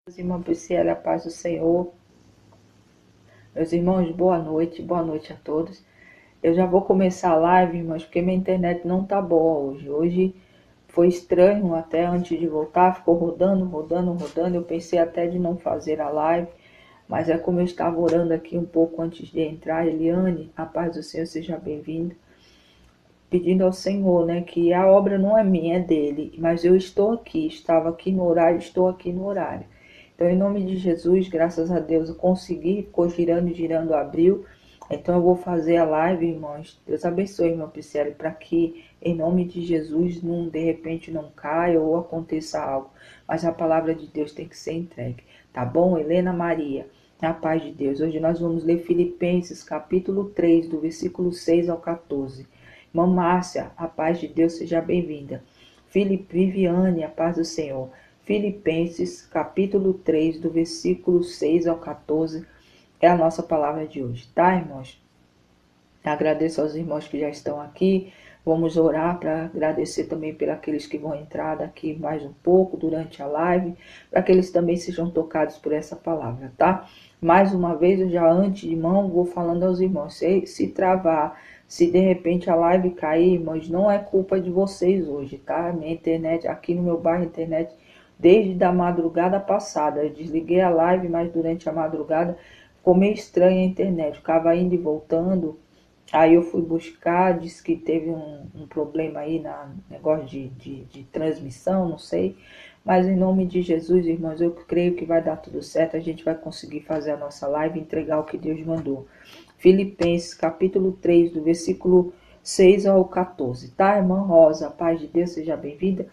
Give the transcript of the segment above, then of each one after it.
Meus irmãos Priscila, a paz do Senhor. Meus irmãos, boa noite a todos. Eu já vou começar a live, irmãos, porque minha internet não tá boa hoje. Hoje foi estranho até antes de voltar, ficou rodando. Eu pensei até de não fazer a live, mas é como eu estava orando aqui um pouco antes de entrar. Eliane, a paz do Senhor, seja bem-vinda. Pedindo ao Senhor, né, que a obra não é minha, é dele, mas eu estou aqui, estava aqui no horário, estou aqui no horário. Então, em nome de Jesus, graças a Deus, eu consegui, ficou girando e girando, abriu. Então, eu vou fazer a live, irmãos. Deus abençoe, irmão Priscila, para que, em nome de Jesus, não, de repente não caia ou aconteça algo. Mas a palavra de Deus tem que ser entregue. Tá bom? Helena Maria, na paz de Deus. Hoje nós vamos ler Filipenses, capítulo 3, do versículo 6 ao 14. Irmã Márcia, a paz de Deus, seja bem-vinda. Viviane, a paz do Senhor. Filipenses, capítulo 3, do versículo 6 ao 14, é a nossa palavra de hoje, tá, irmãos? Agradeço aos irmãos que já estão aqui. Vamos orar para agradecer também pelos aqueles que vão entrar daqui mais um pouco durante a live, para que eles também sejam tocados por essa palavra, tá? Mais uma vez, eu já antes de mão, vou falando aos irmãos, se travar, se de repente a live cair, irmãos, não é culpa de vocês hoje, tá? Minha internet, aqui no meu bairro, a internet, desde a madrugada passada, eu desliguei a live, mas durante a madrugada ficou meio estranha a internet, ficava indo e voltando. Aí eu fui buscar, disse que teve um problema aí na negócio de transmissão, não sei. Mas em nome de Jesus, irmãos, eu creio que vai dar tudo certo. A gente vai conseguir fazer a nossa live e entregar o que Deus mandou. Filipenses, capítulo 3, do versículo 6 ao 14. Tá, irmã Rosa? A paz de Deus, seja bem-vinda.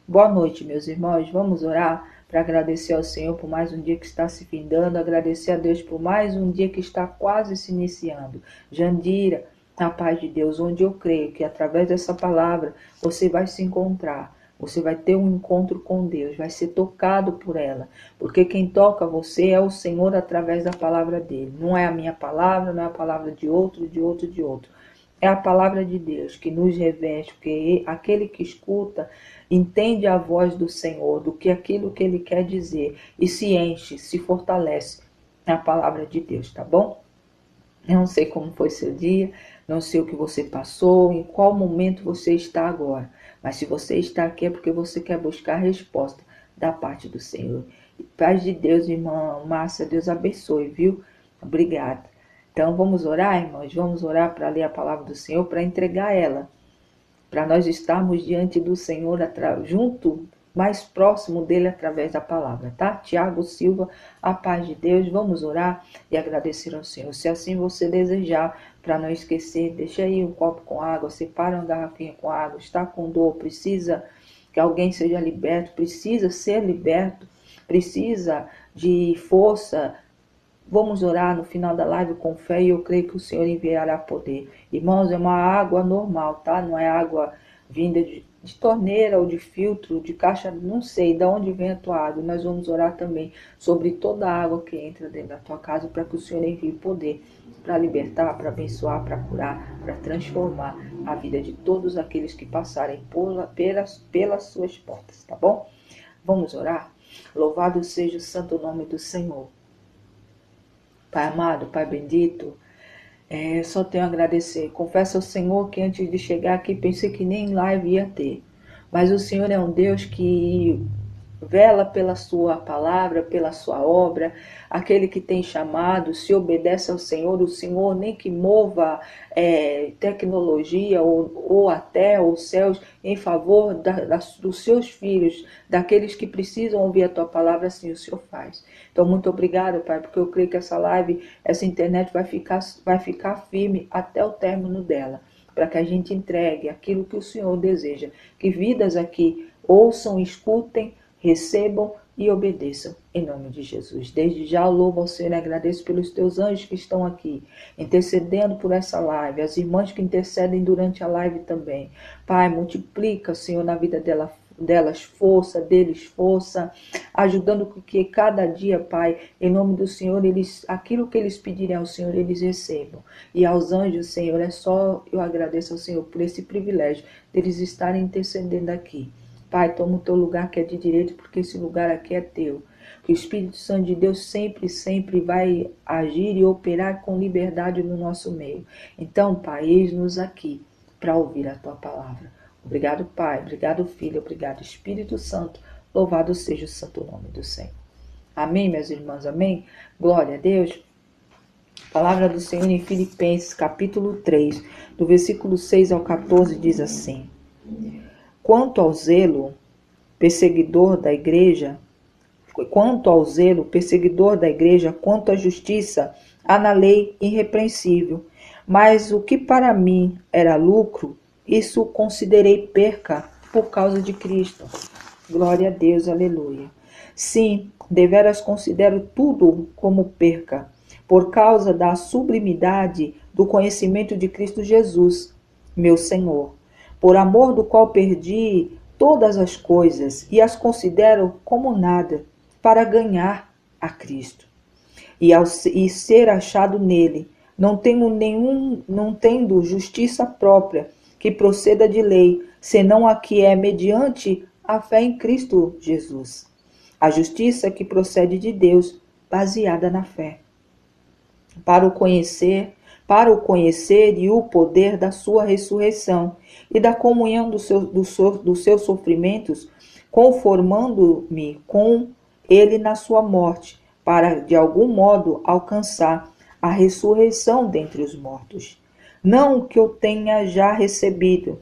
Boa noite, meus irmãos. Vamos orar para agradecer ao Senhor por mais um dia que está se findando. Agradecer a Deus por mais um dia que está quase se iniciando. Jandira, a paz de Deus, onde eu creio que através dessa palavra você vai se encontrar, você vai ter um encontro com Deus, vai ser tocado por ela, porque quem toca você é o Senhor através da palavra dele, não é a minha palavra, não é a palavra de outro, é a palavra de Deus que nos reveste, porque aquele que escuta entende a voz do Senhor, do que aquilo que ele quer dizer, e se enche, se fortalece na palavra de Deus, tá bom? Eu não sei como foi seu dia, não sei o que você passou, em qual momento você está agora. Mas se você está aqui é porque você quer buscar a resposta da parte do Senhor. E paz de Deus, irmã Márcia, Deus abençoe, viu? Obrigada. Então vamos orar, irmãos? Vamos orar para ler a palavra do Senhor, para entregar ela, para nós estarmos diante do Senhor, junto, mais próximo dele através da palavra, tá? Tiago Silva, a paz de Deus, vamos orar e agradecer ao Senhor. Se assim você desejar, para não esquecer, deixa aí um copo com água, separa uma garrafinha com água, está com dor, precisa que alguém seja liberto, precisa ser liberto, precisa de força. Vamos orar no final da live com fé e eu creio que o Senhor enviará poder. Irmãos, é uma água normal, tá? Não é água vinda de torneira ou de filtro, de caixa, não sei de onde vem a tua água. Nós vamos orar também sobre toda a água que entra dentro da tua casa para que o Senhor envie poder para libertar, para abençoar, para curar, para transformar a vida de todos aqueles que passarem pelas suas portas, tá bom? Vamos orar? Louvado seja o santo nome do Senhor. Pai amado, Pai bendito, só tenho a agradecer. Confesso ao Senhor que antes de chegar aqui pensei que nem live ia ter. Mas o Senhor é um Deus que vela pela sua palavra, pela sua obra. Aquele que tem chamado, se obedece ao Senhor, o Senhor nem que mova tecnologia ou até os céus em favor dos seus filhos, daqueles que precisam ouvir a tua palavra, assim o Senhor faz. Então, muito obrigado, Pai, porque eu creio que essa live, essa internet vai ficar firme até o término dela, para que a gente entregue aquilo que o Senhor deseja, que vidas aqui ouçam, escutem, recebam e obedeçam, em nome de Jesus. Desde já eu louvo ao Senhor e agradeço pelos teus anjos que estão aqui, intercedendo por essa live, as irmãs que intercedem durante a live também. Pai, multiplica, Senhor, na vida delas força, deles força, ajudando que cada dia, Pai, em nome do Senhor, aquilo que eles pedirem ao Senhor, eles recebam. E aos anjos, Senhor, eu agradeço ao Senhor por esse privilégio deles estarem intercedendo aqui. Pai, toma o teu lugar que é de direito, porque esse lugar aqui é teu. que o Espírito Santo de Deus sempre, sempre vai agir e operar com liberdade no nosso meio. Então, Pai, eis-nos aqui para ouvir a Tua palavra. Obrigado, Pai, obrigado, Filho, obrigado, Espírito Santo. Louvado seja o santo nome do Senhor. Amém, meus irmãos, amém? Glória a Deus. A palavra do Senhor em Filipenses, capítulo 3, do versículo 6 ao 14, diz assim: Quanto ao zelo perseguidor da igreja, quanto à justiça, há na lei irrepreensível. Mas o que para mim era lucro, isso considerei perca por causa de Cristo. Glória a Deus, aleluia. Sim, deveras considero tudo como perca, por causa da sublimidade do conhecimento de Cristo Jesus, meu Senhor, por amor do qual perdi todas as coisas e as considero como nada, para ganhar a Cristo e ser achado nele, não tendo justiça própria que proceda de lei, senão a que é mediante a fé em Cristo Jesus. A justiça que procede de Deus, baseada na fé. Para o conhecer e o poder da sua ressurreição e da comunhão dos seus sofrimentos, conformando-me com ele na sua morte, para de algum modo alcançar a ressurreição dentre os mortos. Não que eu tenha já recebido,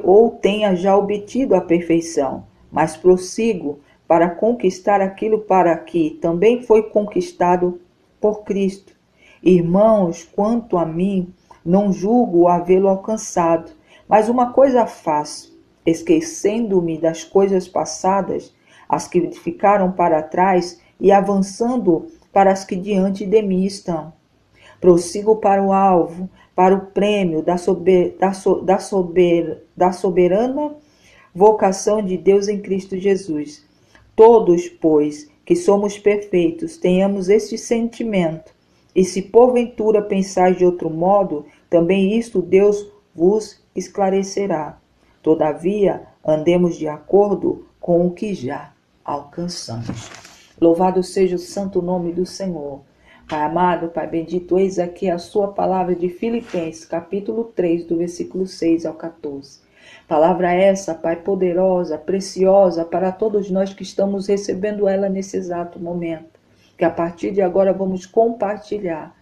ou tenha já obtido a perfeição, mas prossigo para conquistar aquilo para que também foi conquistado por Cristo. Irmãos, quanto a mim, não julgo havê-lo alcançado, mas uma coisa faço, esquecendo-me das coisas passadas, as que ficaram para trás, e avançando para as que diante de mim estão. Prossigo para o alvo, para o prêmio da soberana vocação de Deus em Cristo Jesus. Todos, pois, que somos perfeitos, tenhamos este sentimento. E se porventura pensais de outro modo, também isto Deus vos esclarecerá. Todavia, andemos de acordo com o que já alcançamos. Louvado seja o santo nome do Senhor. Pai amado, Pai bendito, eis aqui a sua palavra de Filipenses, capítulo 3, do versículo 6 ao 14. Palavra essa, Pai, poderosa, preciosa para todos nós que estamos recebendo ela nesse exato momento. Que a partir de agora vamos compartilhar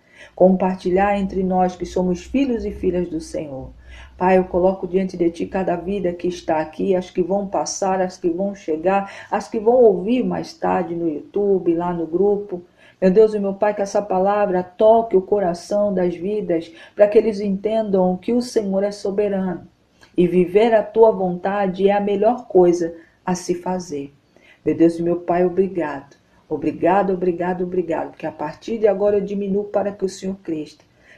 entre nós que somos filhos e filhas do Senhor. Pai, eu coloco diante de Ti cada vida que está aqui, as que vão passar, as que vão chegar, as que vão ouvir mais tarde no YouTube, lá no grupo. Meu Deus e meu Pai, que essa palavra toque o coração das vidas, para que eles entendam que o Senhor é soberano. E viver a Tua vontade é a melhor coisa a se fazer. Meu Deus e meu Pai, obrigado. Obrigado, obrigado, obrigado, porque a partir de agora eu diminuo para que o Senhor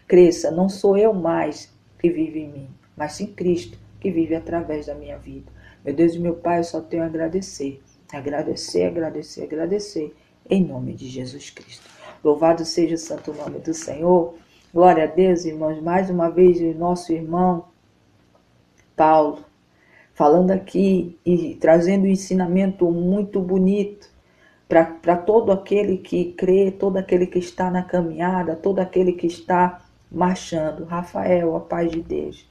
cresça. Não sou eu mais que vive em mim, mas sim Cristo que vive através da minha vida. Meu Deus e meu Pai, eu só tenho a agradecer, em nome de Jesus Cristo. Louvado seja o santo nome do Senhor. Glória a Deus, irmãos. Mais uma vez o nosso irmão Paulo, falando aqui e trazendo um ensinamento muito bonito para todo aquele que crê, todo aquele que está na caminhada, todo aquele que está marchando. Rafael, a paz de Deus.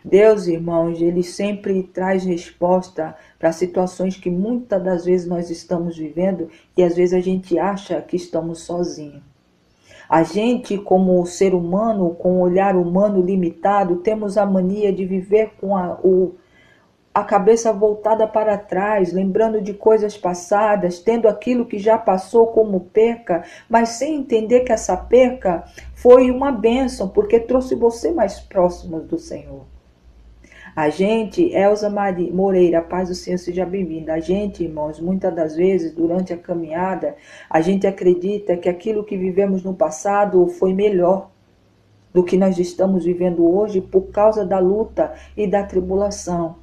Deus, irmãos, Ele sempre traz resposta para situações que muitas das vezes nós estamos vivendo e às vezes a gente acha que estamos sozinhos. A gente, como ser humano, com um olhar humano limitado, temos a mania de viver com a cabeça voltada para trás, lembrando de coisas passadas, tendo aquilo que já passou como perca, mas sem entender que essa perca foi uma bênção, porque trouxe você mais próximo do Senhor. A gente, Elza Moreira, paz do Senhor seja bem-vinda. A gente, irmãos, muitas das vezes, durante a caminhada, a gente acredita que aquilo que vivemos no passado foi melhor do que nós estamos vivendo hoje por causa da luta e da tribulação.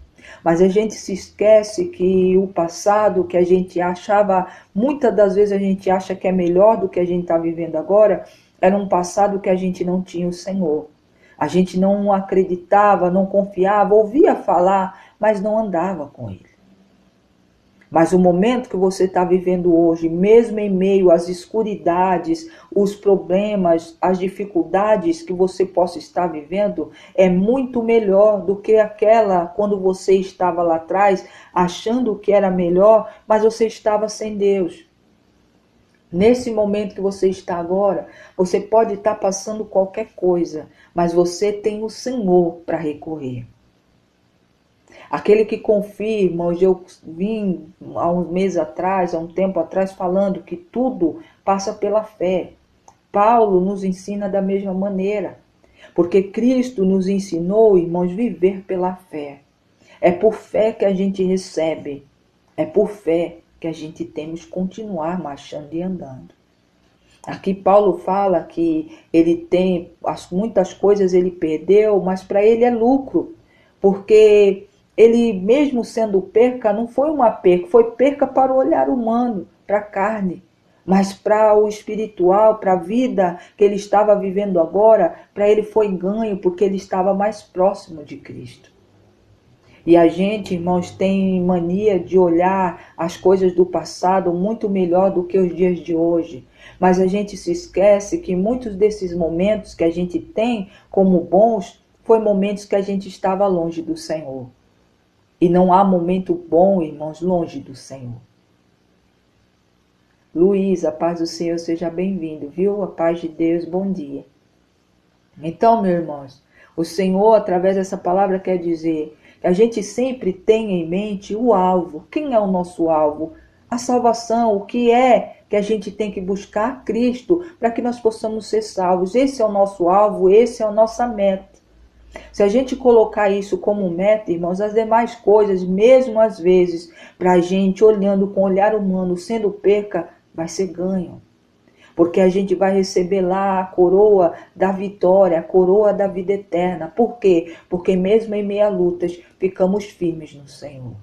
Mas a gente se esquece que o passado que a gente achava, muitas das vezes a gente acha que é melhor do que a gente está vivendo agora, era um passado que a gente não tinha o Senhor. A gente não acreditava, não confiava, ouvia falar, mas não andava com Ele. Mas o momento que você está vivendo hoje, mesmo em meio às escuridades, os problemas, as dificuldades que você possa estar vivendo, é muito melhor do que aquela quando você estava lá atrás, achando que era melhor, mas você estava sem Deus. Nesse momento que você está agora, você pode estar passando qualquer coisa, mas você tem o Senhor para recorrer. Aquele que confia, irmãos, eu vim há uns meses atrás, há um tempo atrás, falando que tudo passa pela fé. Paulo nos ensina da mesma maneira, porque Cristo nos ensinou, irmãos, viver pela fé. É por fé que a gente recebe, é por fé que a gente temos que continuar marchando e andando. Aqui Paulo fala que ele tem muitas coisas ele perdeu, mas para ele é lucro, porque ele mesmo sendo perca, não foi uma perca, foi perca para o olhar humano, para a carne, mas para o espiritual, para a vida que ele estava vivendo agora, para ele foi ganho, porque ele estava mais próximo de Cristo. E a gente, irmãos, tem mania de olhar as coisas do passado muito melhor do que os dias de hoje. Mas a gente se esquece que muitos desses momentos que a gente tem como bons, foi momentos que a gente estava longe do Senhor. E não há momento bom, irmãos, longe do Senhor. Luiz, a paz do Senhor, seja bem-vindo, viu? A paz de Deus, bom dia. Então, meus irmãos, o Senhor, através dessa palavra, quer dizer que a gente sempre tenha em mente o alvo. Quem é o nosso alvo? A salvação. O que é que a gente tem que buscar? Cristo, para que nós possamos ser salvos. Esse é o nosso alvo, esse é a nossa meta. Se a gente colocar isso como meta, irmãos, as demais coisas, mesmo às vezes, para a gente olhando com olhar humano, sendo perca, vai ser ganho. Porque a gente vai receber lá a coroa da vitória, a coroa da vida eterna. Por quê? Porque mesmo em meio a lutas, ficamos firmes no Senhor.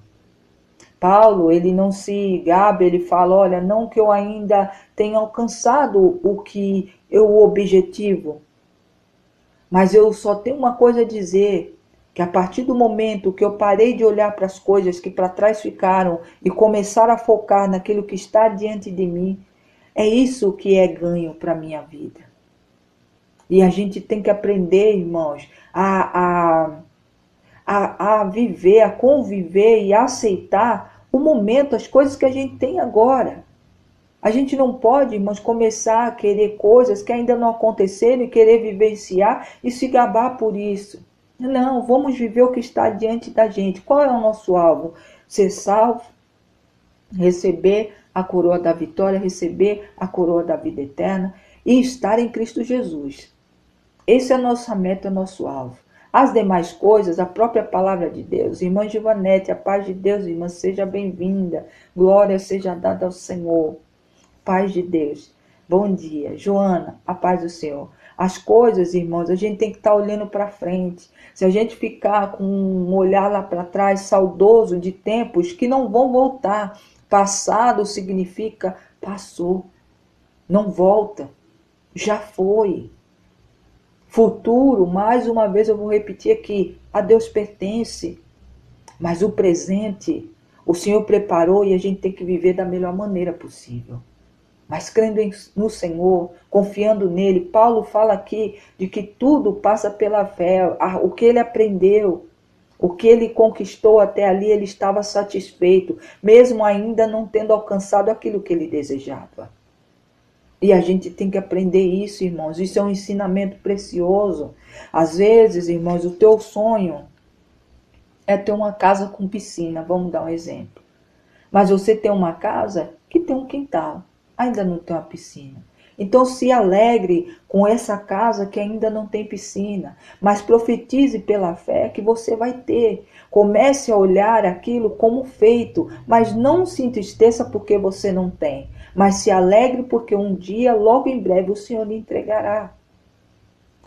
Paulo, ele não se gabe, ele fala, olha, não que eu ainda tenha alcançado o objetivo, mas eu só tenho uma coisa a dizer, que a partir do momento que eu parei de olhar para as coisas que para trás ficaram e começar a focar naquilo que está diante de mim, é isso que é ganho para a minha vida. E a gente tem que aprender, irmãos, a viver, a conviver e a aceitar o momento, as coisas que a gente tem agora. A gente não pode, irmãos, começar a querer coisas que ainda não aconteceram e querer vivenciar e se gabar por isso. Não, vamos viver o que está diante da gente. Qual é o nosso alvo? Ser salvo, receber a coroa da vitória, receber a coroa da vida eterna e estar em Cristo Jesus. Esse é a nossa meta, o nosso alvo. As demais coisas, a própria palavra de Deus. Irmã Givanete, a paz de Deus, irmã, seja bem-vinda. Glória seja dada ao Senhor. Paz de Deus. Bom dia. Joana, a paz do Senhor. As coisas, irmãos, a gente tem que estar olhando para frente. Se a gente ficar com um olhar lá para trás, saudoso de tempos que não vão voltar. Passado significa passou. Não volta. Já foi. Futuro, mais uma vez eu vou repetir aqui, a Deus pertence. Mas o presente, o Senhor preparou e a gente tem que viver da melhor maneira possível. Mas crendo no Senhor, confiando nele, Paulo fala aqui de que tudo passa pela fé. O que ele aprendeu, o que ele conquistou até ali, ele estava satisfeito, mesmo ainda não tendo alcançado aquilo que ele desejava. E a gente tem que aprender isso, irmãos. Isso é um ensinamento precioso. Às vezes, irmãos, o teu sonho é ter uma casa com piscina. Vamos dar um exemplo. Mas você tem uma casa que tem um quintal. Ainda não tem uma piscina. Então se alegre com essa casa que ainda não tem piscina. Mas profetize pela fé que você vai ter. Comece a olhar aquilo como feito. Mas não se entristeça porque você não tem. Mas se alegre porque um dia, logo em breve, o Senhor lhe entregará.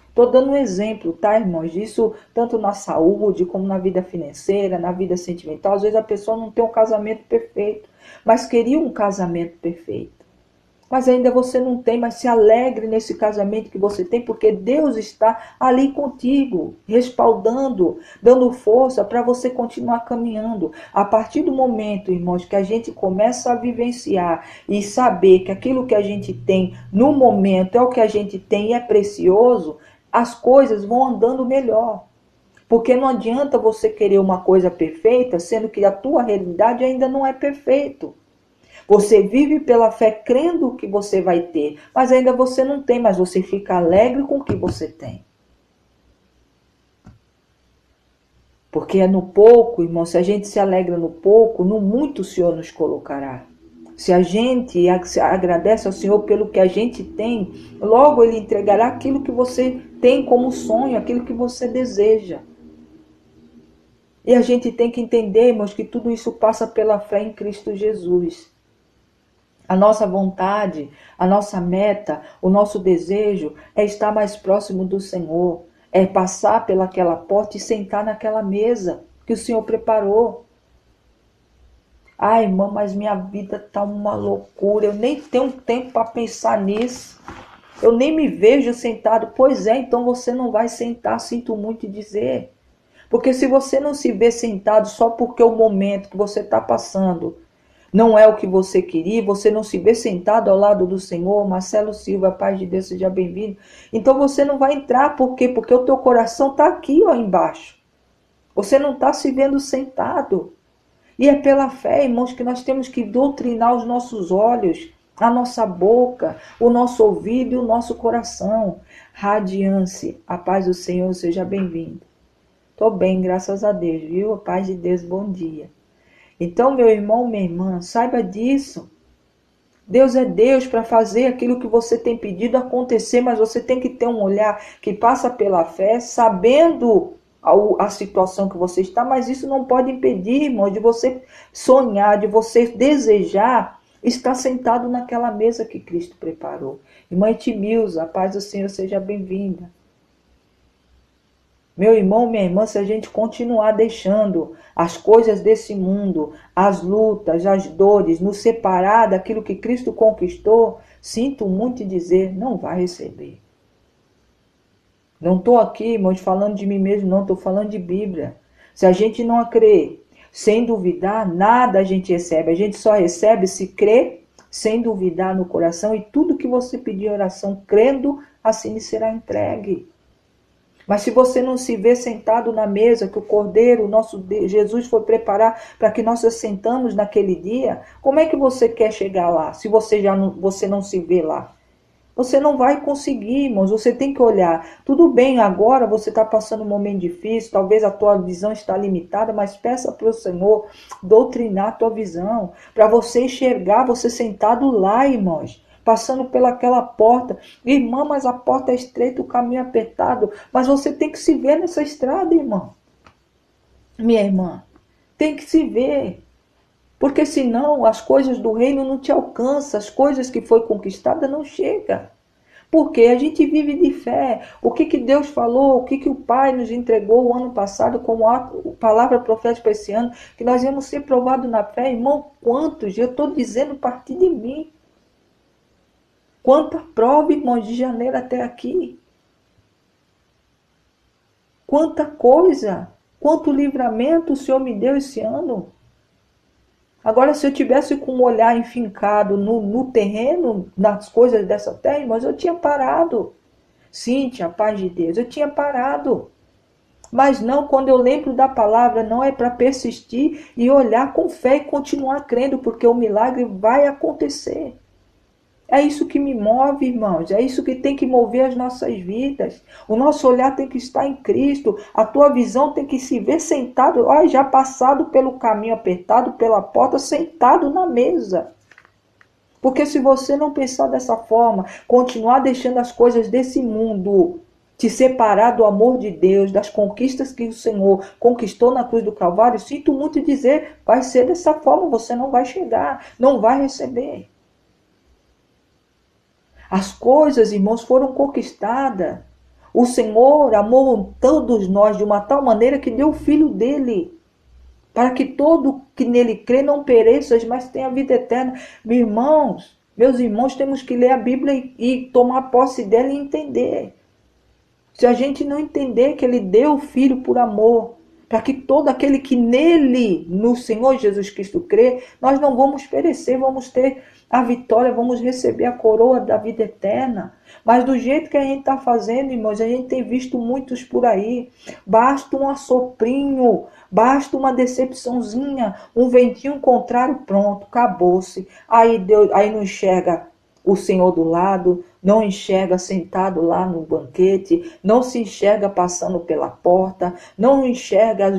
Estou dando um exemplo, tá, irmãos? Isso tanto na saúde, como na vida financeira, na vida sentimental. Às vezes a pessoa não tem um casamento perfeito, mas queria um casamento perfeito. Mas ainda você não tem, mas se alegre nesse casamento que você tem, porque Deus está ali contigo, respaldando, dando força para você continuar caminhando. A partir do momento, irmãos, que a gente começa a vivenciar e saber que aquilo que a gente tem no momento é o que a gente tem e é precioso, as coisas vão andando melhor. Porque não adianta você querer uma coisa perfeita, sendo que a tua realidade ainda não é perfeita. Você vive pela fé crendo que você vai ter, mas ainda você não tem, mas você fica alegre com o que você tem. Porque é no pouco, irmão, se a gente se alegra no pouco, no muito o Senhor nos colocará. Se a gente agradece ao Senhor pelo que a gente tem, logo Ele entregará aquilo que você tem como sonho, aquilo que você deseja. E a gente tem que entender, irmãos, que tudo isso passa pela fé em Cristo Jesus. A nossa vontade, a nossa meta, o nosso desejo é estar mais próximo do Senhor, é passar pelaquela porta e sentar naquela mesa que o Senhor preparou. Ai, irmã, mas minha vida está uma loucura, eu nem tenho tempo para pensar nisso. Eu nem me vejo sentado. Pois é, então você não vai sentar, sinto muito dizer. Porque se você não se vê sentado só porque o momento que você está passando não é o que você queria, você não se vê sentado ao lado do Senhor, Marcelo Silva, paz de Deus, seja bem-vindo. Então você não vai entrar, por quê? Porque o teu coração está aqui, ó, embaixo. Você não está se vendo sentado. E é pela fé, irmãos, que nós temos que doutrinar os nossos olhos, a nossa boca, o nosso ouvido e o nosso coração. Radiance, a paz do Senhor, seja bem-vindo. Estou bem, graças a Deus, viu? A paz de Deus, bom dia. Então, meu irmão, minha irmã, saiba disso. Deus é Deus para fazer aquilo que você tem pedido acontecer, mas você tem que ter um olhar que passa pela fé, sabendo a situação que você está, mas isso não pode impedir, irmão, de você sonhar, de você desejar estar sentado naquela mesa que Cristo preparou. Irmã Etimilza, a paz do Senhor, seja bem-vinda. Meu irmão, minha irmã, se a gente continuar deixando as coisas desse mundo, as lutas, as dores, nos separar daquilo que Cristo conquistou, sinto muito dizer, não vai receber. Não estou aqui, irmãos, falando de mim mesmo, não, estou falando de Bíblia. Se a gente não crer, sem duvidar, nada a gente recebe. A gente só recebe se crer, sem duvidar no coração, e tudo que você pedir em oração, crendo, assim lhe será entregue. Mas se você não se vê sentado na mesa que o Cordeiro, o nosso Deus, Jesus foi preparar para que nós sentamos naquele dia, como é que você quer chegar lá, se você não se vê lá? Você não vai conseguir, irmãos, você tem que olhar. Tudo bem, agora você está passando um momento difícil, talvez a tua visão está limitada, mas peça para o Senhor doutrinar a tua visão, para você enxergar, você sentado lá, irmãos, passando pelaquela porta. Irmã, mas a porta é estreita, o caminho é apertado. Mas você tem que se ver nessa estrada, irmã. Minha irmã, tem que se ver. Porque senão as coisas do reino não te alcançam, as coisas que foi conquistada não chegam. Porque a gente vive de fé. O que Deus falou, o que o Pai nos entregou o ano passado como a palavra profética para esse ano, que nós íamos ser provados na fé. Irmão, quantos? Eu estou dizendo a partir de mim. Quanta prova, irmãos, de janeiro até aqui. Quanta coisa. Quanto livramento o Senhor me deu esse ano. Agora, se eu tivesse com um olhar enfincado no terreno, nas coisas dessa terra, irmãos, eu tinha parado. Cíntia, paz de Deus, eu tinha parado. Mas não, quando eu lembro da palavra, não é para persistir e olhar com fé e continuar crendo, porque o milagre vai acontecer. É isso que me move, irmãos. É isso que tem que mover as nossas vidas. O nosso olhar tem que estar em Cristo. A tua visão tem que se ver sentado, já passado pelo caminho apertado, pela porta, sentado na mesa. Porque se você não pensar dessa forma, continuar deixando as coisas desse mundo te separar do amor de Deus, das conquistas que o Senhor conquistou na cruz do Calvário, sinto muito dizer, vai ser dessa forma, você não vai chegar, não vai receber. As coisas, irmãos, foram conquistadas. O Senhor amou todos nós de uma tal maneira que deu o Filho dele, para que todo que nele crê não pereça, mas tenha vida eterna. Meus irmãos, Meus irmãos, temos que ler a Bíblia e tomar posse dela e entender. Se a gente não entender que ele deu o Filho por amor, para que todo aquele que nele, no Senhor Jesus Cristo crê, nós não vamos perecer, vamos ter a vitória, vamos receber a coroa da vida eterna. Mas do jeito que a gente está fazendo, irmãos, a gente tem visto muitos por aí. Basta um assoprinho, basta uma decepçãozinha, um ventinho contrário, pronto, acabou-se. Aí não enxerga o Senhor do lado, não enxerga sentado lá no banquete, não se enxerga passando pela porta, não enxerga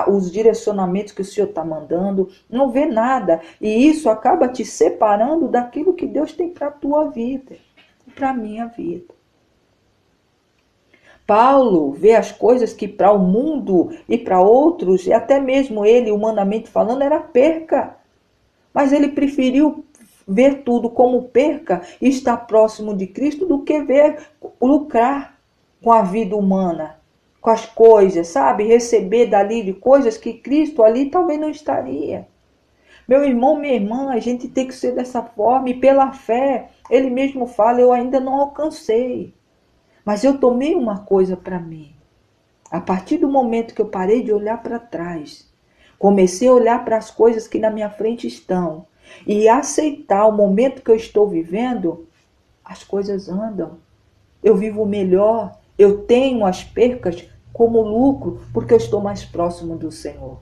os direcionamentos que o Senhor está mandando, não vê nada. E isso acaba te separando daquilo que Deus tem para a tua vida, para a minha vida. Paulo vê as coisas que para o mundo e para outros, e até mesmo ele, humanamente falando, era perca. Mas ele preferiu ver tudo como perca e estar próximo de Cristo do que ver lucrar com a vida humana, com as coisas, sabe? Receber dali de coisas que Cristo ali talvez não estaria. Meu irmão, minha irmã, a gente tem que ser dessa forma e pela fé, ele mesmo fala, eu ainda não alcancei, mas eu tomei uma coisa para mim. A partir do momento que eu parei de olhar para trás, comecei a olhar para as coisas que na minha frente estão e aceitar o momento que eu estou vivendo, as coisas andam. Eu vivo melhor, eu tenho as percas como lucro, porque eu estou mais próximo do Senhor.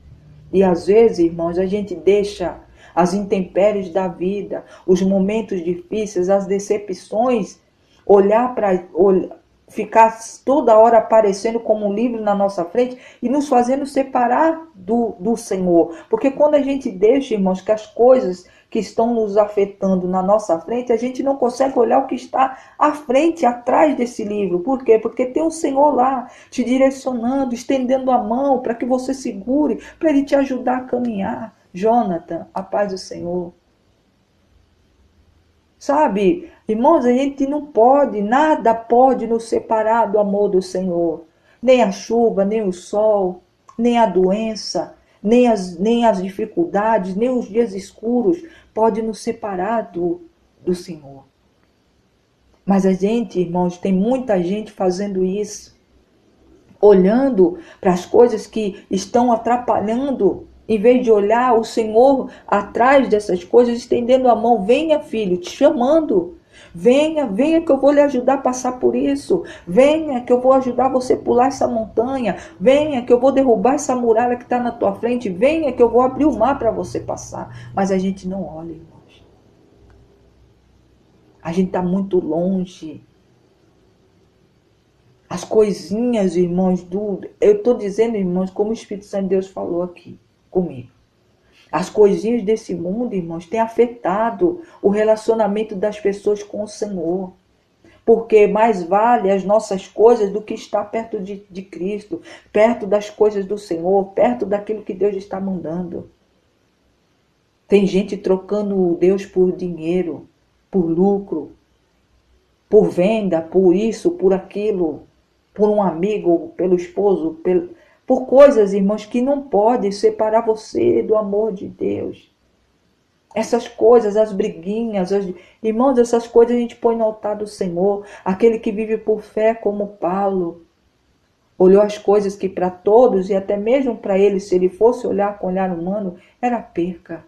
E às vezes, irmãos, a gente deixa as intempéries da vida, os momentos difíceis, as decepções, ficar toda hora aparecendo como um livro na nossa frente e nos fazendo separar do Senhor. Porque quando a gente deixa, irmãos, que as coisas que estão nos afetando na nossa frente, a gente não consegue olhar o que está à frente, atrás desse livro. Por quê? Porque tem um Senhor lá te direcionando, estendendo a mão para que você segure, para Ele te ajudar a caminhar. Jonathan, a paz do Senhor. Sabe, irmãos, a gente não pode, nada pode nos separar do amor do Senhor. Nem a chuva, nem o sol, nem a doença, nem as dificuldades, nem os dias escuros pode nos separar do Senhor. Mas a gente, irmãos, tem muita gente fazendo isso, olhando para as coisas que estão atrapalhando, em vez de olhar o Senhor atrás dessas coisas, estendendo a mão, venha filho, te chamando, venha, venha que eu vou lhe ajudar a passar por isso, venha que eu vou ajudar você a pular essa montanha, venha que eu vou derrubar essa muralha que está na tua frente, venha que eu vou abrir o mar para você passar. Mas a gente não olha, irmãos, a gente está muito longe. As coisinhas, irmãos, eu estou dizendo, irmãos, como o Espírito Santo de Deus falou aqui comigo. As coisinhas desse mundo, irmãos, têm afetado o relacionamento das pessoas com o Senhor. Porque mais vale as nossas coisas do que estar perto de Cristo, perto das coisas do Senhor, perto daquilo que Deus está mandando. Tem gente trocando Deus por dinheiro, por lucro, por venda, por isso, por aquilo, por um amigo, pelo esposo, por coisas, irmãos, que não podem separar você do amor de Deus. Essas coisas, as briguinhas, irmãos, essas coisas a gente põe no altar do Senhor. Aquele que vive por fé como Paulo, olhou as coisas que para todos e até mesmo para ele, se ele fosse olhar com olhar humano, era perca.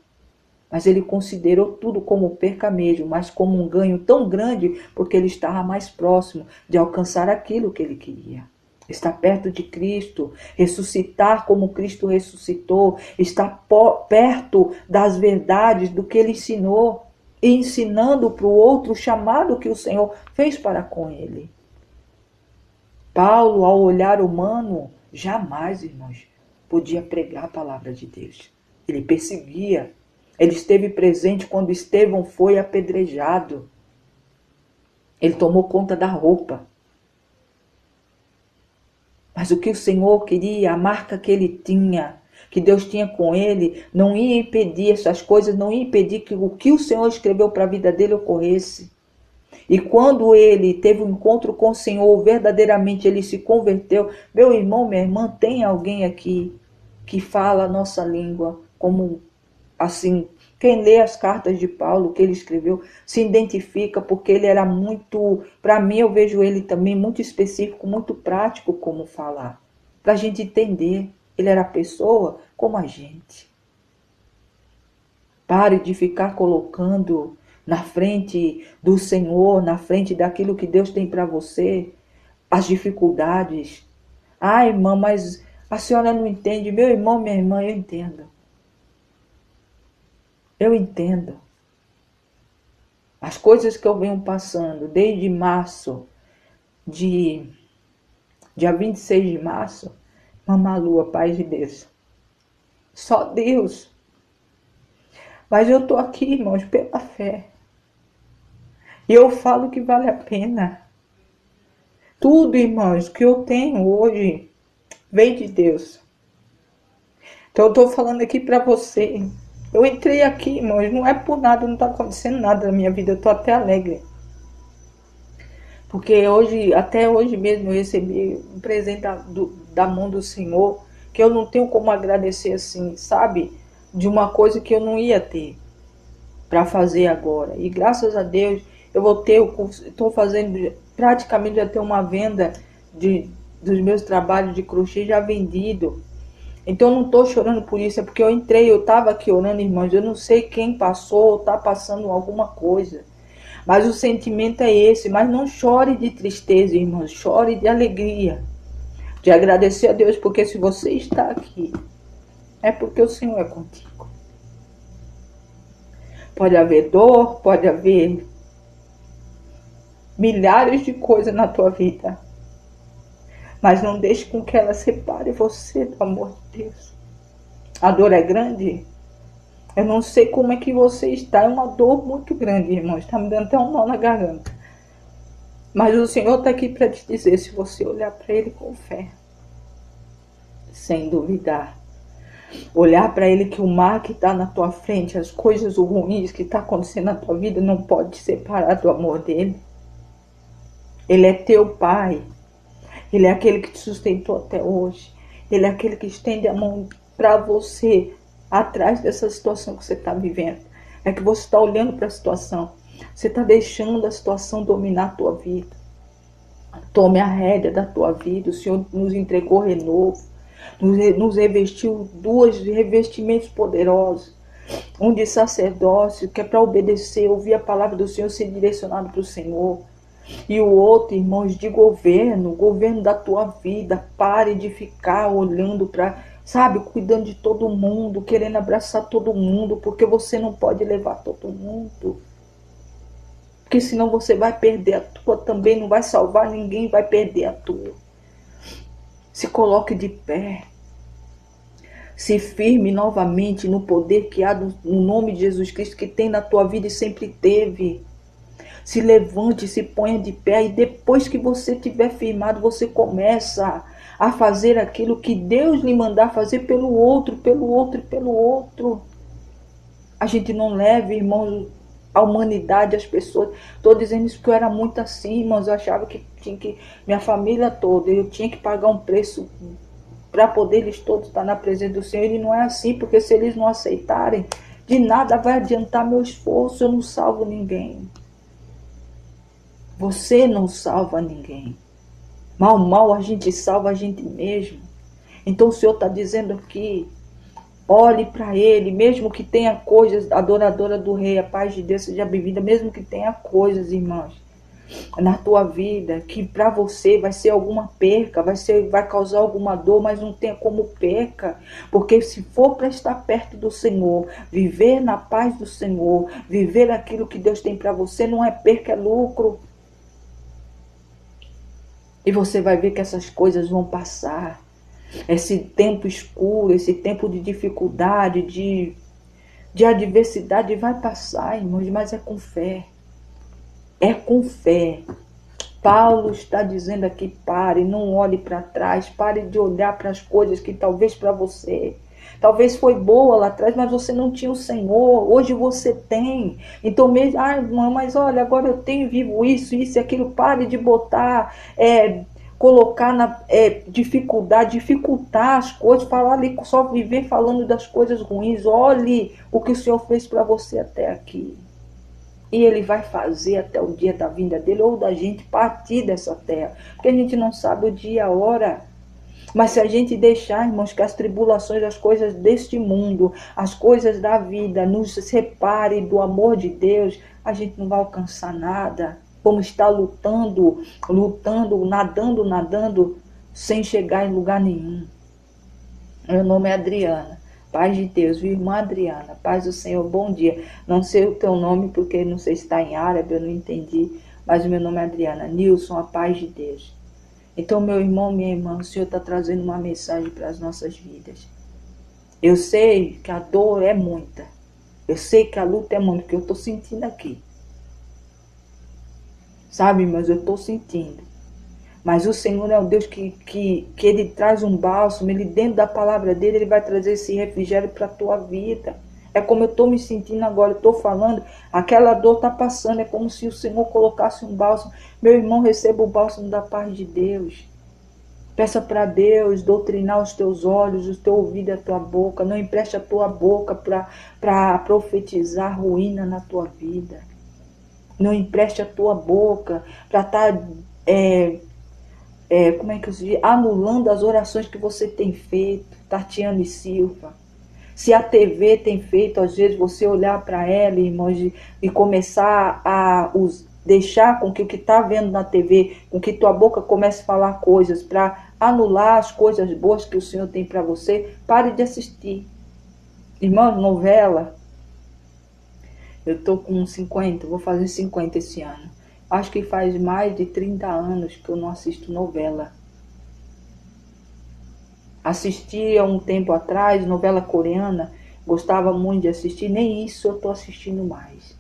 Mas ele considerou tudo como perca mesmo, mas como um ganho tão grande, porque ele estava mais próximo de alcançar aquilo que ele queria. Estar perto de Cristo, ressuscitar como Cristo ressuscitou, estar perto das verdades do que ele ensinou e ensinando para o outro o chamado que o Senhor fez para com ele. Paulo, ao olhar humano, jamais, irmãos, podia pregar a palavra de Deus. Ele perseguia. Ele esteve presente quando Estevão foi apedrejado. Ele tomou conta da roupa. Mas o que o Senhor queria, a marca que ele tinha, que Deus tinha com ele, não ia impedir essas coisas, não ia impedir que o que o Senhor escreveu para a vida dele ocorresse. E quando ele teve um encontro com o Senhor, verdadeiramente ele se converteu. Meu irmão, minha irmã, tem alguém aqui que fala a nossa língua como assim, Quem lê as cartas de Paulo, que ele escreveu, se identifica, porque ele era muito, para mim eu vejo ele também muito específico, muito prático como falar, para a gente entender. Ele era pessoa como a gente. Pare de ficar colocando na frente do Senhor, na frente daquilo que Deus tem para você, as dificuldades. Ah, irmã, mas a senhora não entende. Meu irmão, minha irmã, eu entendo. Eu entendo. As coisas que eu venho passando desde março, dia 26 de março, Mamá Lua, paz de Deus. Só Deus. Mas eu estou aqui, irmãos, pela fé. E eu falo que vale a pena. Tudo, irmãos, que eu tenho hoje vem de Deus. Então eu estou falando aqui para você. Eu entrei aqui, irmãos, não é por nada, não está acontecendo nada na minha vida. Eu estou até alegre. Porque hoje, até hoje mesmo, eu recebi um presente da mão do Senhor, que eu não tenho como agradecer assim, sabe? De uma coisa que eu não ia ter para fazer agora. E graças a Deus, eu vou ter, estou fazendo, praticamente já ter uma venda dos meus trabalhos de crochê já vendido. Então eu não estou chorando por isso, é porque eu entrei, eu estava aqui orando, irmãos, eu não sei quem passou ou está passando alguma coisa. Mas o sentimento é esse, mas não chore de tristeza, irmãos, chore de alegria, de agradecer a Deus, porque se você está aqui, é porque o Senhor é contigo. Pode haver dor, pode haver milhares de coisas na tua vida, mas não deixe com que ela separe você do amor de Deus. A dor é grande? Eu não sei como é que você está, é uma dor muito grande, irmão, está me dando até um nó na garganta. Mas o Senhor está aqui para te dizer, se você olhar para Ele com fé, sem duvidar, olhar para Ele que o mar que está na tua frente, as coisas ruins que está acontecendo na tua vida, não pode te separar do amor dEle. Ele é teu Pai, Ele é aquele que te sustentou até hoje, Ele é aquele que estende a mão para você, atrás dessa situação que você está vivendo. É que você está olhando para a situação. Você está deixando a situação dominar a tua vida. Tome a rédea da tua vida. O Senhor nos entregou renovo. Nos revestiu dois revestimentos poderosos. Um de sacerdócio, que é para obedecer, ouvir a palavra do Senhor, ser direcionado para o Senhor. E o outro, irmãos, de governo da tua vida. Pare de ficar olhando para, sabe, cuidando de todo mundo, querendo abraçar todo mundo, porque você não pode levar todo mundo. Porque senão você vai perder a tua também, não vai salvar ninguém, vai perder a tua. Se coloque de pé. Se firme novamente no poder que há no nome de Jesus Cristo, que tem na tua vida e sempre teve. Se levante, se ponha de pé, e depois que você estiver firmado, você começa a fazer aquilo que Deus lhe mandar fazer pelo outro, pelo outro e pelo outro. A gente não leva, irmãos, a humanidade, as pessoas. Estou dizendo isso porque eu era muito assim, irmãos. Eu achava que tinha que, minha família toda, eu tinha que pagar um preço para poder eles todos estar na presença do Senhor. E não é assim, porque se eles não aceitarem, de nada vai adiantar meu esforço, eu não salvo ninguém. Você não salva ninguém. Mal a gente salva a gente mesmo. Então o Senhor está dizendo aqui, olhe para Ele, mesmo que tenha coisas, adoradora do Rei, a paz de Deus seja bem-vinda, mesmo que tenha coisas, irmãos, na tua vida, que para você vai ser alguma perca, vai causar alguma dor, mas não tenha como perca, porque se for para estar perto do Senhor, viver na paz do Senhor, viver aquilo que Deus tem para você, não é perca, é lucro. E você vai ver que essas coisas vão passar. Esse tempo escuro, esse tempo de dificuldade, de adversidade vai passar, irmãos, mas é com fé. É com fé. Paulo está dizendo aqui, pare, não olhe para trás, pare de olhar para as coisas que talvez para você, talvez foi boa lá atrás, mas você não tinha o Senhor, hoje você tem. Então mesmo, irmã, mas olha, agora eu tenho, vivo isso e aquilo, pare de botar colocar na dificuldade, dificultar as coisas, falar ali, só viver falando das coisas ruins. Olhe o que o Senhor fez para você até aqui. E Ele vai fazer até o dia da vinda dele ou da gente partir dessa terra. Porque a gente não sabe o dia, a hora. Mas se a gente deixar, irmãos, que as tribulações, as coisas deste mundo, as coisas da vida, nos separe do amor de Deus, a gente não vai alcançar nada. Vamos estar lutando, nadando, sem chegar em lugar nenhum. Meu nome é Adriana. Paz de Deus, viu, irmã Adriana? Paz do Senhor, bom dia. Não sei o teu nome, porque não sei se está em árabe, eu não entendi. Mas o meu nome é Adriana. Nilson, a paz de Deus. Então, meu irmão, minha irmã, o Senhor está trazendo uma mensagem para as nossas vidas. Eu sei que a dor é muita. Eu sei que a luta é muita, que eu estou sentindo aqui. Sabe, mas eu estou sentindo. Mas o Senhor é o Deus que Ele traz um bálsamo, Ele dentro da palavra dEle, Ele vai trazer esse refrigério para a tua vida. É como eu estou me sentindo agora, eu estou falando, aquela dor está passando, é como se o Senhor colocasse um bálsamo. Meu irmão, receba o bálsamo da paz de Deus. Peça para Deus doutrinar os teus olhos, o teu ouvido e a tua boca. Não empreste a tua boca para profetizar ruína na tua vida. Não empreste a tua boca para estar... como é que eu digo? Anulando as orações que você tem feito, Tatiana e Silva. Se a TV tem feito, às vezes, você olhar para ela, irmãos, e começar a deixar com que o que está vendo na TV, com que tua boca comece a falar coisas para anular as coisas boas que o Senhor tem para você, pare de assistir. Irmãos, novela, eu estou com 50, vou fazer 50 esse ano. Acho que faz mais de 30 anos que eu não assisto novela. Assistia um tempo atrás, novela coreana, gostava muito de assistir, nem isso eu estou assistindo mais.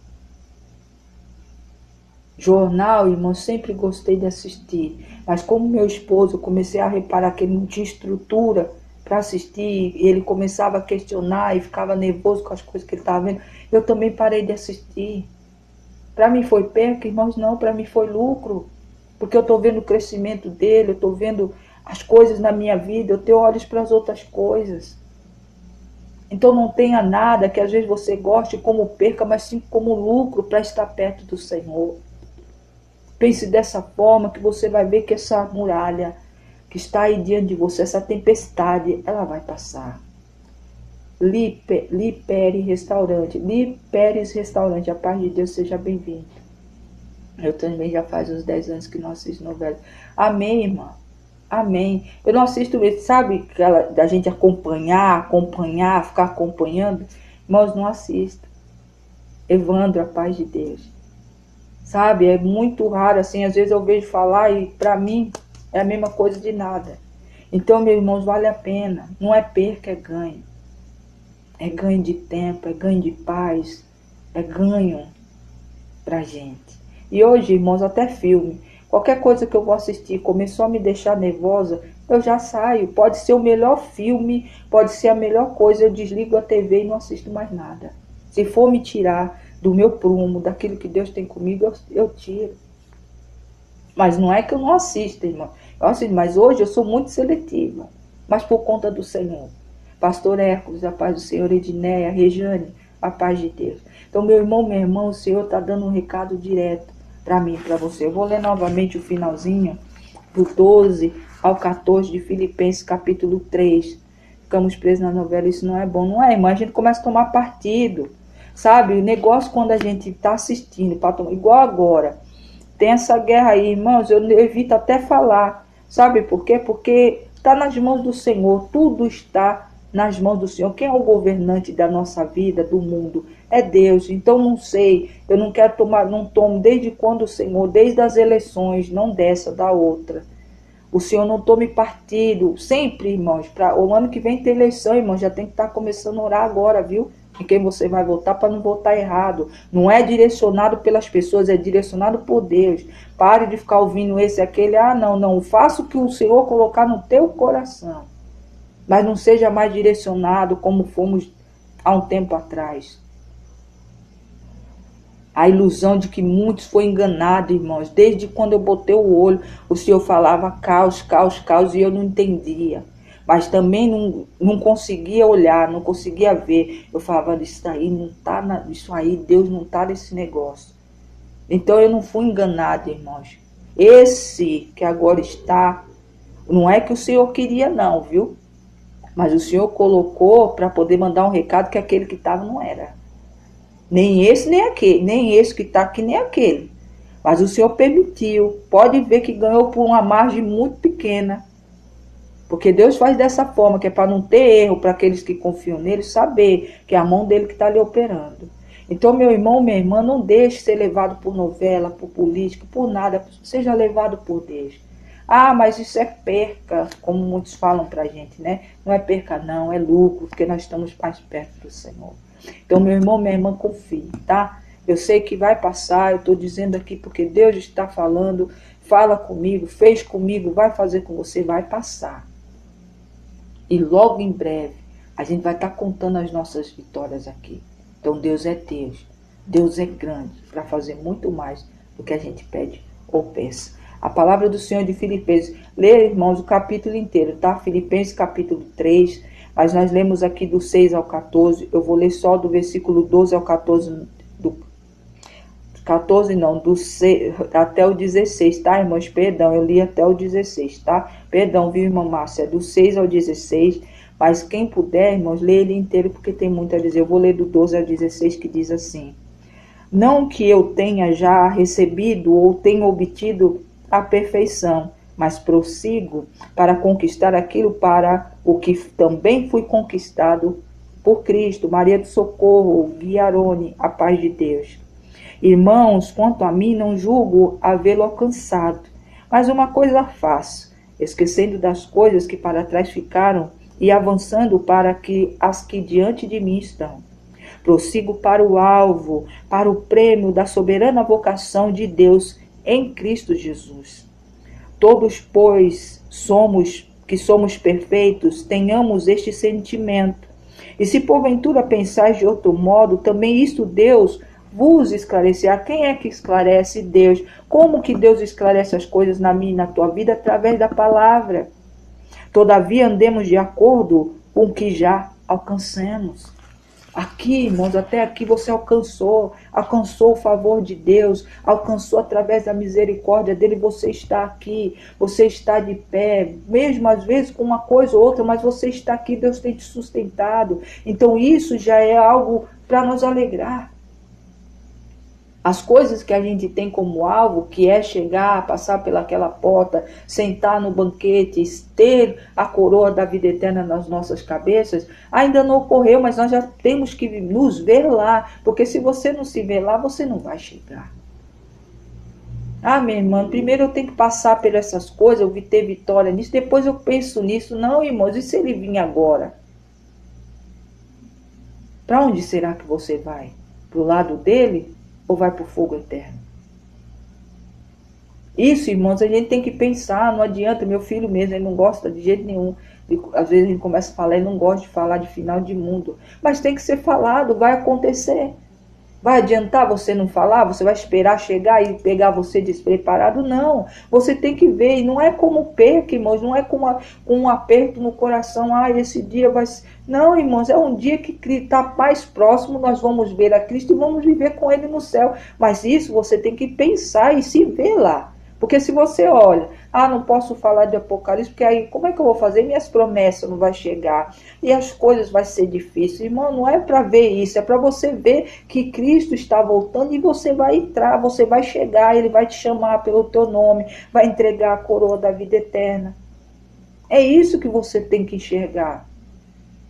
Jornal, irmão, sempre gostei de assistir, mas como meu esposo, eu comecei a reparar que ele não tinha estrutura para assistir, e ele começava a questionar e ficava nervoso com as coisas que ele estava vendo, eu também parei de assistir. Para mim foi perca, irmãos, não, para mim foi lucro, porque eu estou vendo o crescimento dele, eu estou vendo as coisas na minha vida, eu tenho olhos para as outras coisas. Então não tenha nada que às vezes você goste como perca, mas sim como lucro para estar perto do Senhor. Pense dessa forma que você vai ver que essa muralha que está aí diante de você, essa tempestade, ela vai passar. Liperes Restaurante, a paz de Deus, seja bem-vindo. Eu também já faz uns 10 anos que não assisto novela. Amém, irmã? Amém. Eu não assisto mesmo, sabe, aquela da gente acompanhar, ficar acompanhando? Irmãos, não assisto. Evandro, a paz de Deus. Sabe, é muito raro assim, às vezes eu vejo falar e para mim é a mesma coisa de nada. Então, meus irmãos, vale a pena. Não é perca, é ganho. É ganho de tempo, é ganho de paz, é ganho pra gente. E hoje, irmãos, até filme. Qualquer coisa que eu vou assistir começou a me deixar nervosa, eu já saio. Pode ser o melhor filme, pode ser a melhor coisa, eu desligo a TV e não assisto mais nada. Se for me tirar do meu prumo, daquilo que Deus tem comigo, eu tiro. Mas não é que eu não assisto, irmão. Eu assisto, mas hoje eu sou muito seletiva. Mas por conta do Senhor. Pastor Hércules, a paz do Senhor, Edneia, Rejane, a paz de Deus. Então, meu irmão, minha irmã, o Senhor está dando um recado direto para mim, para você. Eu vou ler novamente o finalzinho, do 12 ao 14 de Filipenses, capítulo 3. Ficamos presos na novela, isso não é bom. Não é, irmã, a gente começa a tomar partido. Sabe, o negócio quando a gente está assistindo, igual agora, tem essa guerra aí, irmãos, eu evito até falar. Sabe por quê? Porque está nas mãos do Senhor, tudo está nas mãos do Senhor. Quem é o governante da nossa vida, do mundo? É Deus. Então não sei, eu não quero tomar, não tomo desde quando o Senhor, desde as eleições, não dessa, da outra. O Senhor não tome partido, sempre, irmãos. O ano que vem tem eleição, irmãos, já tem que estar começando a orar agora, viu? Em quem você vai votar para não votar errado. Não é direcionado pelas pessoas, é direcionado por Deus. Pare de ficar ouvindo esse e aquele. Ah, não, faça o que o Senhor colocar no teu coração. Mas não seja mais direcionado como fomos há um tempo atrás. A ilusão de que muitos foram enganados, irmãos. Desde quando eu botei o olho, o Senhor falava caos, caos, caos, e eu não entendia. Mas também não conseguia olhar, não conseguia ver. Eu falava, isso aí não tá, isso aí, Deus não está nesse negócio. Então eu não fui enganado, irmãos. Esse que agora está, não é que o Senhor queria não, viu? Mas o Senhor colocou para poder mandar um recado que aquele que estava não era. Nem esse, nem aquele. Nem esse que está aqui, nem aquele. Mas o Senhor permitiu. Pode ver que ganhou por uma margem muito pequena. Porque Deus faz dessa forma, que é para não ter erro, para aqueles que confiam nele, saber que é a mão dele que está ali operando. Então, meu irmão, minha irmã, não deixe ser levado por novela, por política, por nada. Seja levado por Deus. Ah, mas isso é perca, como muitos falam para a gente, né? Não é perca não, é lucro, porque nós estamos mais perto do Senhor. Então, meu irmão, minha irmã, confie, tá? Eu sei que vai passar, eu estou dizendo aqui porque Deus está falando, fala comigo, fez comigo, vai fazer com você, vai passar. E logo em breve, a gente vai estar contando as nossas vitórias aqui. Então, Deus é Deus. Deus é grande para fazer muito mais do que a gente pede ou pensa. A palavra do Senhor de Filipenses. Lê, irmãos, o capítulo inteiro, tá? Filipenses capítulo 3. Mas nós lemos aqui do 6 ao 14. Eu vou ler só do versículo 12 ao 14. Do 14 não, do 6, até o 16, tá, irmãos? Perdão, eu li até o 16, tá? Perdão, viu, irmã Márcia? É do 6 ao 16. Mas quem puder, irmãos, lê ele inteiro, porque tem muito a dizer. Eu vou ler do 12 ao 16, que diz assim: Não que eu tenha já recebido ou tenha obtido a perfeição, mas prossigo para conquistar aquilo para o que também fui conquistado por Cristo. Maria do Socorro, Guiarone, a paz de Deus. Irmãos, quanto a mim, não julgo havê-lo alcançado, mas uma coisa faço, esquecendo das coisas que para trás ficaram e avançando para as que diante de mim estão. Prossigo para o alvo, para o prêmio da soberana vocação de Deus em Cristo Jesus. Todos, pois, somos perfeitos, tenhamos este sentimento. E se porventura pensais de outro modo, também isto Deus vos esclarecerá. Quem é que esclarece? Deus. Como que Deus esclarece as coisas na minha e na tua vida? Através da palavra. Todavia andemos de acordo com o que já alcançamos. Aqui, irmãos, até aqui você alcançou o favor de Deus, alcançou através da misericórdia dele, você está aqui, você está de pé, mesmo às vezes com uma coisa ou outra, mas você está aqui, Deus tem te sustentado. Então isso já é algo para nos alegrar. As coisas que a gente tem como alvo, que é chegar, passar pelaquela porta, sentar no banquete, ter a coroa da vida eterna nas nossas cabeças, ainda não ocorreu, mas nós já temos que nos ver lá, porque se você não se ver lá, você não vai chegar. Ah, minha irmã, primeiro eu tenho que passar por essas coisas, eu ter vitória nisso, depois eu penso nisso. Não, irmãos, e se ele vir agora? Para onde será que você vai? Para o lado dele? Ou vai para o fogo eterno? Isso, irmãos, a gente tem que pensar, não adianta, meu filho mesmo, ele não gosta de jeito nenhum. Às vezes a gente começa a falar, ele não gosta de falar de final de mundo. Mas tem que ser falado, vai acontecer. Vai adiantar você não falar? Você vai esperar chegar e pegar você despreparado? Não. Você tem que ver. E não é como perca, irmãos. Não é com um aperto no coração. Ah, esse dia vai ser... Não, irmãos. É um dia que está mais próximo. Nós vamos ver a Cristo e vamos viver com Ele no céu. Mas isso você tem que pensar e se ver lá. Porque se você olha, não posso falar de Apocalipse, porque aí como é que eu vou fazer? Minhas promessas não vai chegar. E as coisas vai ser difíceis. Irmão, não é para ver isso, é para você ver que Cristo está voltando e você vai entrar, você vai chegar, Ele vai te chamar pelo teu nome, vai entregar a coroa da vida eterna. É isso que você tem que enxergar.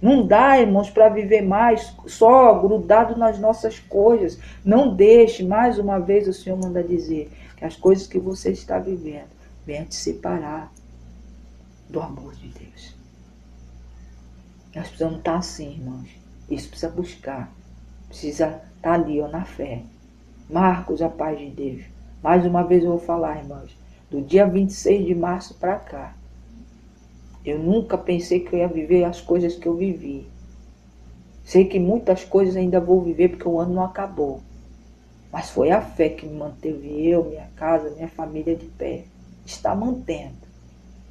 Não dá, irmãos, para viver mais só grudado nas nossas coisas. Não deixe, mais uma vez o Senhor manda dizer, que as coisas que você está vivendo venham te separar do amor de Deus. Nós precisamos estar assim, irmãos. Isso precisa buscar. Precisa estar ali, ó, na fé. Marcos, a paz de Deus. Mais uma vez eu vou falar, irmãos. Do dia 26 de março para cá. Eu nunca pensei que eu ia viver as coisas que eu vivi. Sei que muitas coisas ainda vou viver porque o ano não acabou. Mas foi a fé que me manteve eu, minha casa, minha família de pé. Está mantendo.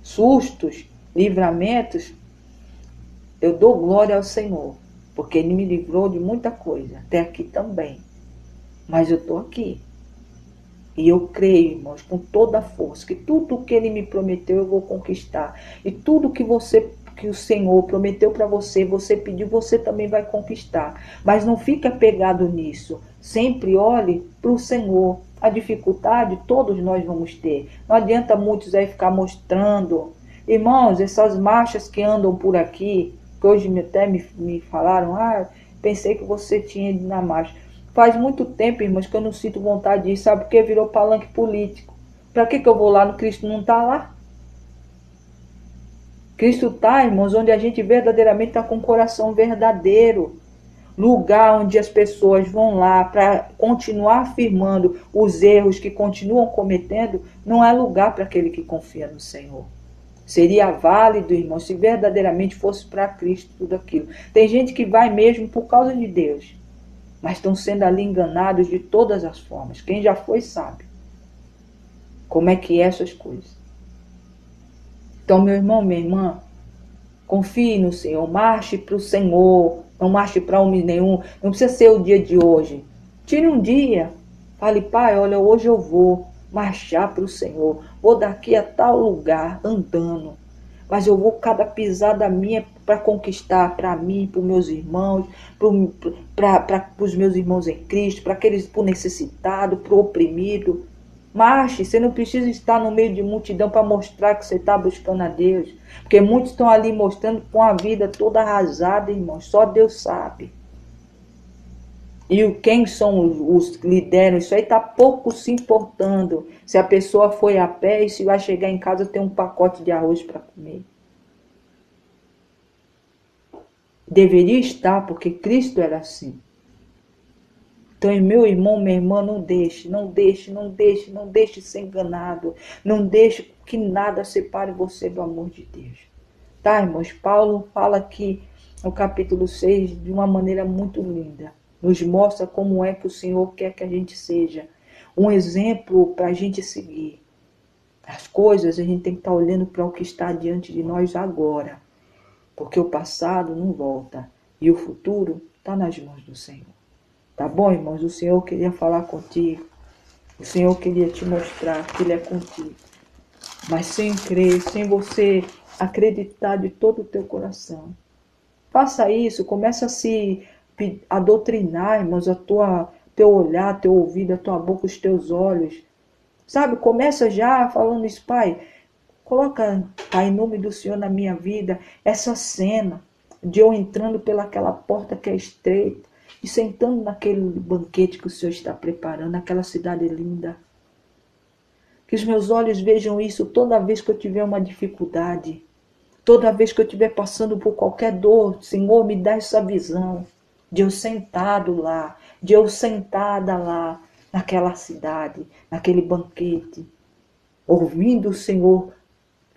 Sustos, livramentos, eu dou glória ao Senhor, porque Ele me livrou de muita coisa, até aqui também. Mas eu estou aqui. E eu creio, irmãos, com toda a força, que tudo o que Ele me prometeu eu vou conquistar. E tudo que o Senhor prometeu para você, você pediu, você também vai conquistar. Mas não fique apegado nisso. Sempre olhe para o Senhor. A dificuldade todos nós vamos ter. Não adianta muitos aí ficar mostrando. Irmãos, essas marchas que andam por aqui, que hoje até me falaram, pensei que você tinha ido na marcha. Faz muito tempo, irmãos, que eu não sinto vontade de ir, sabe? Porque virou palanque político. Para que eu vou lá no Cristo não está lá? Cristo está, irmãos, onde a gente verdadeiramente está com o coração verdadeiro. Lugar onde as pessoas vão lá para continuar afirmando os erros que continuam cometendo, não é lugar para aquele que confia no Senhor. Seria válido, irmão, se verdadeiramente fosse para Cristo tudo aquilo. Tem gente que vai mesmo por causa de Deus, mas estão sendo ali enganados de todas as formas. Quem já foi sabe como é que é essas coisas. Então, meu irmão, minha irmã, confie no Senhor, marche para o Senhor, não marche para homem nenhum, não precisa ser o dia de hoje. Tire um dia, fale, Pai, olha, hoje eu vou marchar para o Senhor, vou daqui a tal lugar andando, mas eu vou cada pisada minha para conquistar para mim, para os meus irmãos, para os meus irmãos em Cristo, para aqueles, para o necessitado, para o oprimido. Marche, você não precisa estar no meio de multidão para mostrar que você está buscando a Deus. Porque muitos estão ali mostrando com a vida toda arrasada, irmãos. Só Deus sabe. E quem são os que lideram isso aí está pouco se importando. Se a pessoa foi a pé e se vai chegar em casa tem um pacote de arroz para comer. Deveria estar, porque Cristo era assim. Então, meu irmão, minha irmã, não deixe ser enganado. Não deixe que nada separe você do amor de Deus. Tá, irmãos? Paulo fala aqui no capítulo 6 de uma maneira muito linda. Nos mostra como é que o Senhor quer que a gente seja. Um exemplo para a gente seguir. As coisas a gente tem que estar olhando para o que está diante de nós agora. Porque o passado não volta. E o futuro está nas mãos do Senhor. Tá bom, irmãos? O Senhor queria falar contigo. O Senhor queria te mostrar que Ele é contigo. Mas sem crer, sem você acreditar de todo o teu coração. Faça isso, começa a doutrinar, irmãos, teu olhar, teu ouvido, a tua boca, os teus olhos. Sabe, começa já falando isso, Pai. Coloca, Pai, em nome do Senhor na minha vida, essa cena de eu entrando pelaquela porta que é estreita, e sentando naquele banquete que o Senhor está preparando, naquela cidade linda. Que os meus olhos vejam isso toda vez que eu tiver uma dificuldade. Toda vez que eu estiver passando por qualquer dor, Senhor, me dá essa visão. De eu sentado lá, de eu sentada lá, naquela cidade, naquele banquete. Ouvindo o Senhor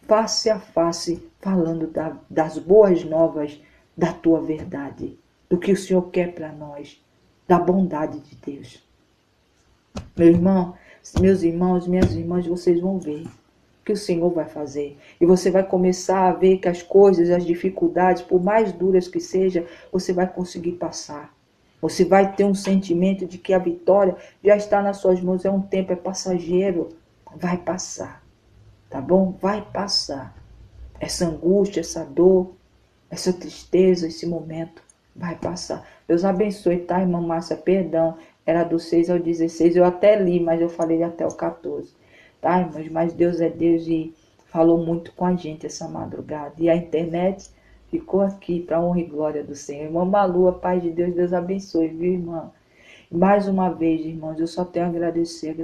face a face, falando das boas novas da tua verdade. Do que o Senhor quer para nós, da bondade de Deus. Meu irmão, meus irmãos, minhas irmãs, vocês vão ver o que o Senhor vai fazer. E você vai começar a ver que as coisas, as dificuldades, por mais duras que sejam, você vai conseguir passar. Você vai ter um sentimento de que a vitória já está nas suas mãos, é um tempo, é passageiro. Vai passar, tá bom? Vai passar. Essa angústia, essa dor, essa tristeza, esse momento. Vai passar. Deus abençoe, tá, irmã Márcia? Perdão, era do 6 ao 16. Eu até li, mas eu falei até o 14. Tá, irmãos? Mas Deus é Deus e falou muito com a gente essa madrugada. E a internet ficou aqui para honra e glória do Senhor. Irmã Malu, a paz de Deus, Deus abençoe, viu, irmã? Mais uma vez, irmãos, eu só tenho a agradecer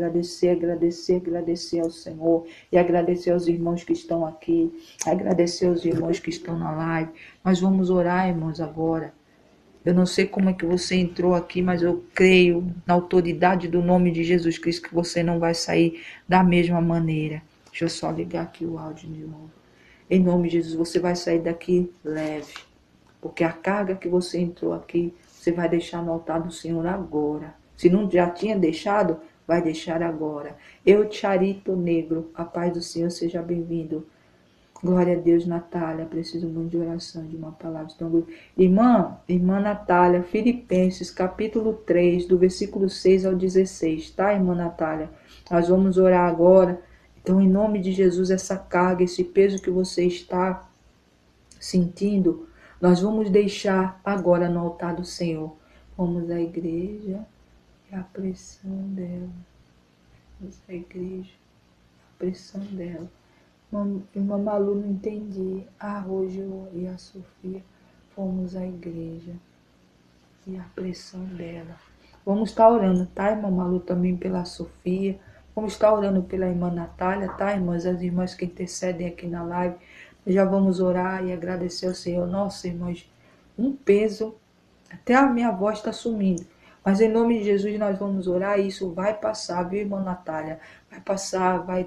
ao Senhor e agradecer aos irmãos que estão aqui, agradecer aos irmãos que estão na live. Nós vamos orar, irmãos, agora. Eu não sei como é que você entrou aqui, mas eu creio na autoridade do nome de Jesus Cristo que você não vai sair da mesma maneira. Deixa eu só ligar aqui o áudio de novo. Em nome de Jesus, você vai sair daqui leve, porque a carga que você entrou aqui, você vai deixar no altar do Senhor agora. Se não já tinha deixado, vai deixar agora. Eu, Charito Negro, a paz do Senhor, seja bem-vindo. Glória a Deus, Natália, preciso muito de oração, de uma palavra. Então, irmã Natália, Filipenses, capítulo 3, do versículo 6 ao 16, tá, irmã Natália? Nós vamos orar agora. Então, em nome de Jesus, essa carga, esse peso que você está sentindo, nós vamos deixar agora no altar do Senhor. Vamos à igreja e a pressão dela. Vamos à igreja, a pressão dela. Irmã Malu, não entendi. Hoje eu e a Sofia fomos à igreja e a pressão dela. Vamos estar orando, tá, irmã Malu, também pela Sofia. Vamos estar orando pela irmã Natália, tá, irmãs? As irmãs que intercedem aqui na live. Já vamos orar e agradecer ao Senhor. Nossa, irmãs, um peso. Até a minha voz está sumindo. Mas em nome de Jesus nós vamos orar e isso vai passar, viu, irmã Natália? Vai passar, vai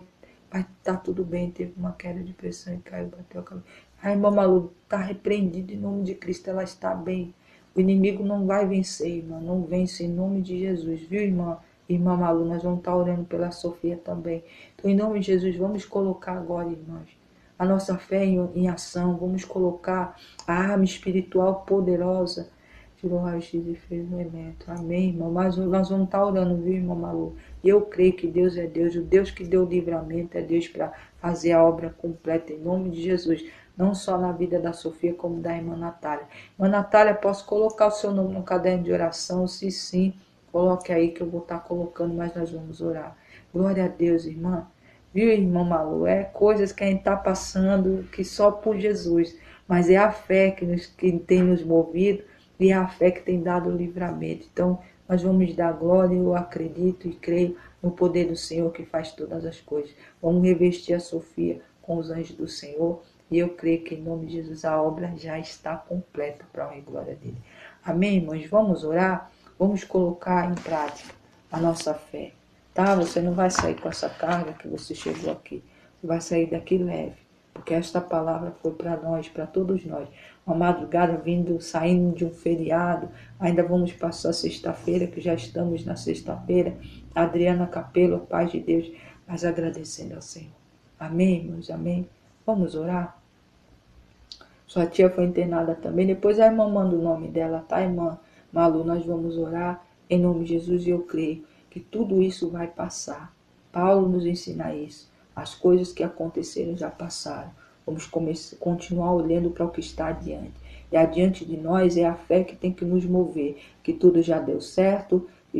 estar tudo bem. Teve uma queda de pressão e caiu, bateu a cabeça. A irmã Malu está repreendida em nome de Cristo, ela está bem. O inimigo não vai vencer, irmã, não vence em nome de Jesus, viu, irmã? Irmã Malu, nós vamos estar orando pela Sofia também. Então, em nome de Jesus, vamos colocar agora, irmãs, a nossa fé em ação. Vamos colocar a arma espiritual poderosa. Tirou o raio-x e fez o elemento. Amém, irmão? Mas nós vamos estar orando, viu, irmão Malu? E eu creio que Deus é Deus. O Deus que deu o livramento é Deus para fazer a obra completa em nome de Jesus. Não só na vida da Sofia, como da irmã Natália. Irmã Natália, posso colocar o seu nome no caderno de oração? Se sim, coloque aí que eu vou estar colocando, mas nós vamos orar. Glória a Deus, irmã. Viu, irmão Malu? É coisas que a gente está passando que só por Jesus. Mas é a fé que tem nos movido e é a fé que tem dado o livramento. Então, nós vamos dar glória. Eu acredito e creio no poder do Senhor que faz todas as coisas. Vamos revestir a Sofia com os anjos do Senhor. E eu creio que em nome de Jesus a obra já está completa para a honra e glória dele. Amém, irmãos? Vamos orar? Vamos colocar em prática a nossa fé. Tá? Você não vai sair com essa carga que você chegou aqui. Você vai sair daqui leve. Porque esta palavra foi para nós, para todos nós. Uma madrugada saindo de um feriado. Ainda vamos passar sexta-feira, que já estamos na sexta-feira. Adriana Capelo, paz de Deus, mas agradecendo ao Senhor. Amém, irmãos? Amém? Vamos orar? Sua tia foi internada também. Depois a irmã manda o nome dela, tá, irmã Malu? Nós vamos orar em nome de Jesus e eu creio que tudo isso vai passar. Paulo nos ensina isso. As coisas que aconteceram já passaram. Vamos continuar olhando para o que está adiante. E adiante de nós é a fé que tem que nos mover. Que tudo já deu certo. E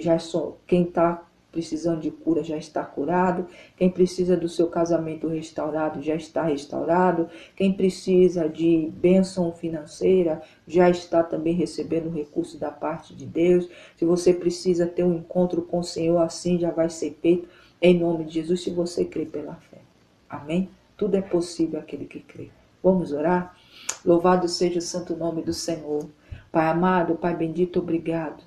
quem está precisando de cura já está curado. Quem precisa do seu casamento restaurado já está restaurado. Quem precisa de bênção financeira já está também recebendo recurso da parte de Deus. Se você precisa ter um encontro com o Senhor, assim já vai ser feito em nome de Jesus, se você crê pela fé. Amém? Tudo é possível aquele que crê. Vamos orar? Louvado seja o santo nome do Senhor. Pai amado, Pai bendito, obrigado.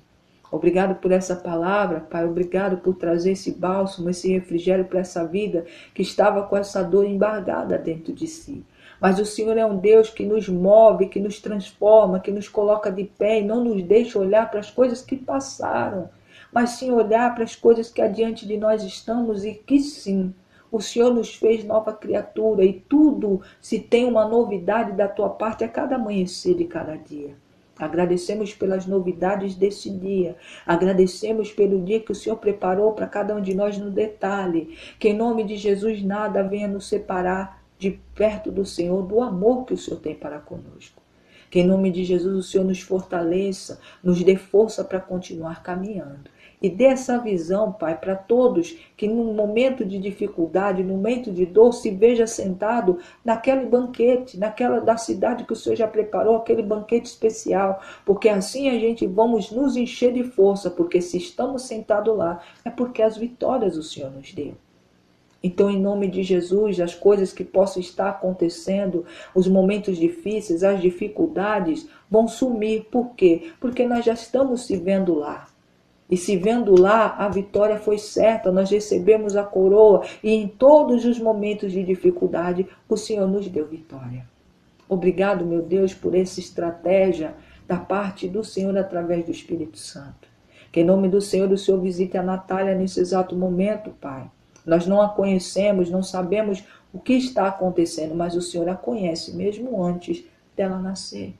Obrigado por essa palavra, Pai. Obrigado por trazer esse bálsamo, esse refrigério para essa vida que estava com essa dor embargada dentro de si. Mas o Senhor é um Deus que nos move, que nos transforma, que nos coloca de pé e não nos deixa olhar para as coisas que passaram, mas sim olhar para as coisas que adiante de nós estamos e que sim, o Senhor nos fez nova criatura e tudo se tem uma novidade da tua parte a cada amanhecer de cada dia. Agradecemos pelas novidades desse dia. Agradecemos pelo dia que o Senhor preparou para cada um de nós no detalhe. Que em nome de Jesus nada venha nos separar de perto do Senhor, do amor que o Senhor tem para conosco. Que em nome de Jesus o Senhor nos fortaleça, nos dê força para continuar caminhando. E dê essa visão, Pai, para todos que num momento de dificuldade, num momento de dor, se veja sentado naquele banquete, naquela da cidade que o Senhor já preparou, aquele banquete especial, porque assim a gente vamos nos encher de força, porque se estamos sentados lá, é porque as vitórias o Senhor nos deu. Então, em nome de Jesus, as coisas que possam estar acontecendo, os momentos difíceis, as dificuldades, vão sumir. Por quê? Porque nós já estamos se vendo lá. E se vendo lá, a vitória foi certa, nós recebemos a coroa e em todos os momentos de dificuldade, o Senhor nos deu vitória. Obrigado, meu Deus, por essa estratégia da parte do Senhor através do Espírito Santo. Que em nome do Senhor, o Senhor visite a Natália nesse exato momento, Pai. Nós não a conhecemos, não sabemos o que está acontecendo, mas o Senhor a conhece mesmo antes dela nascer.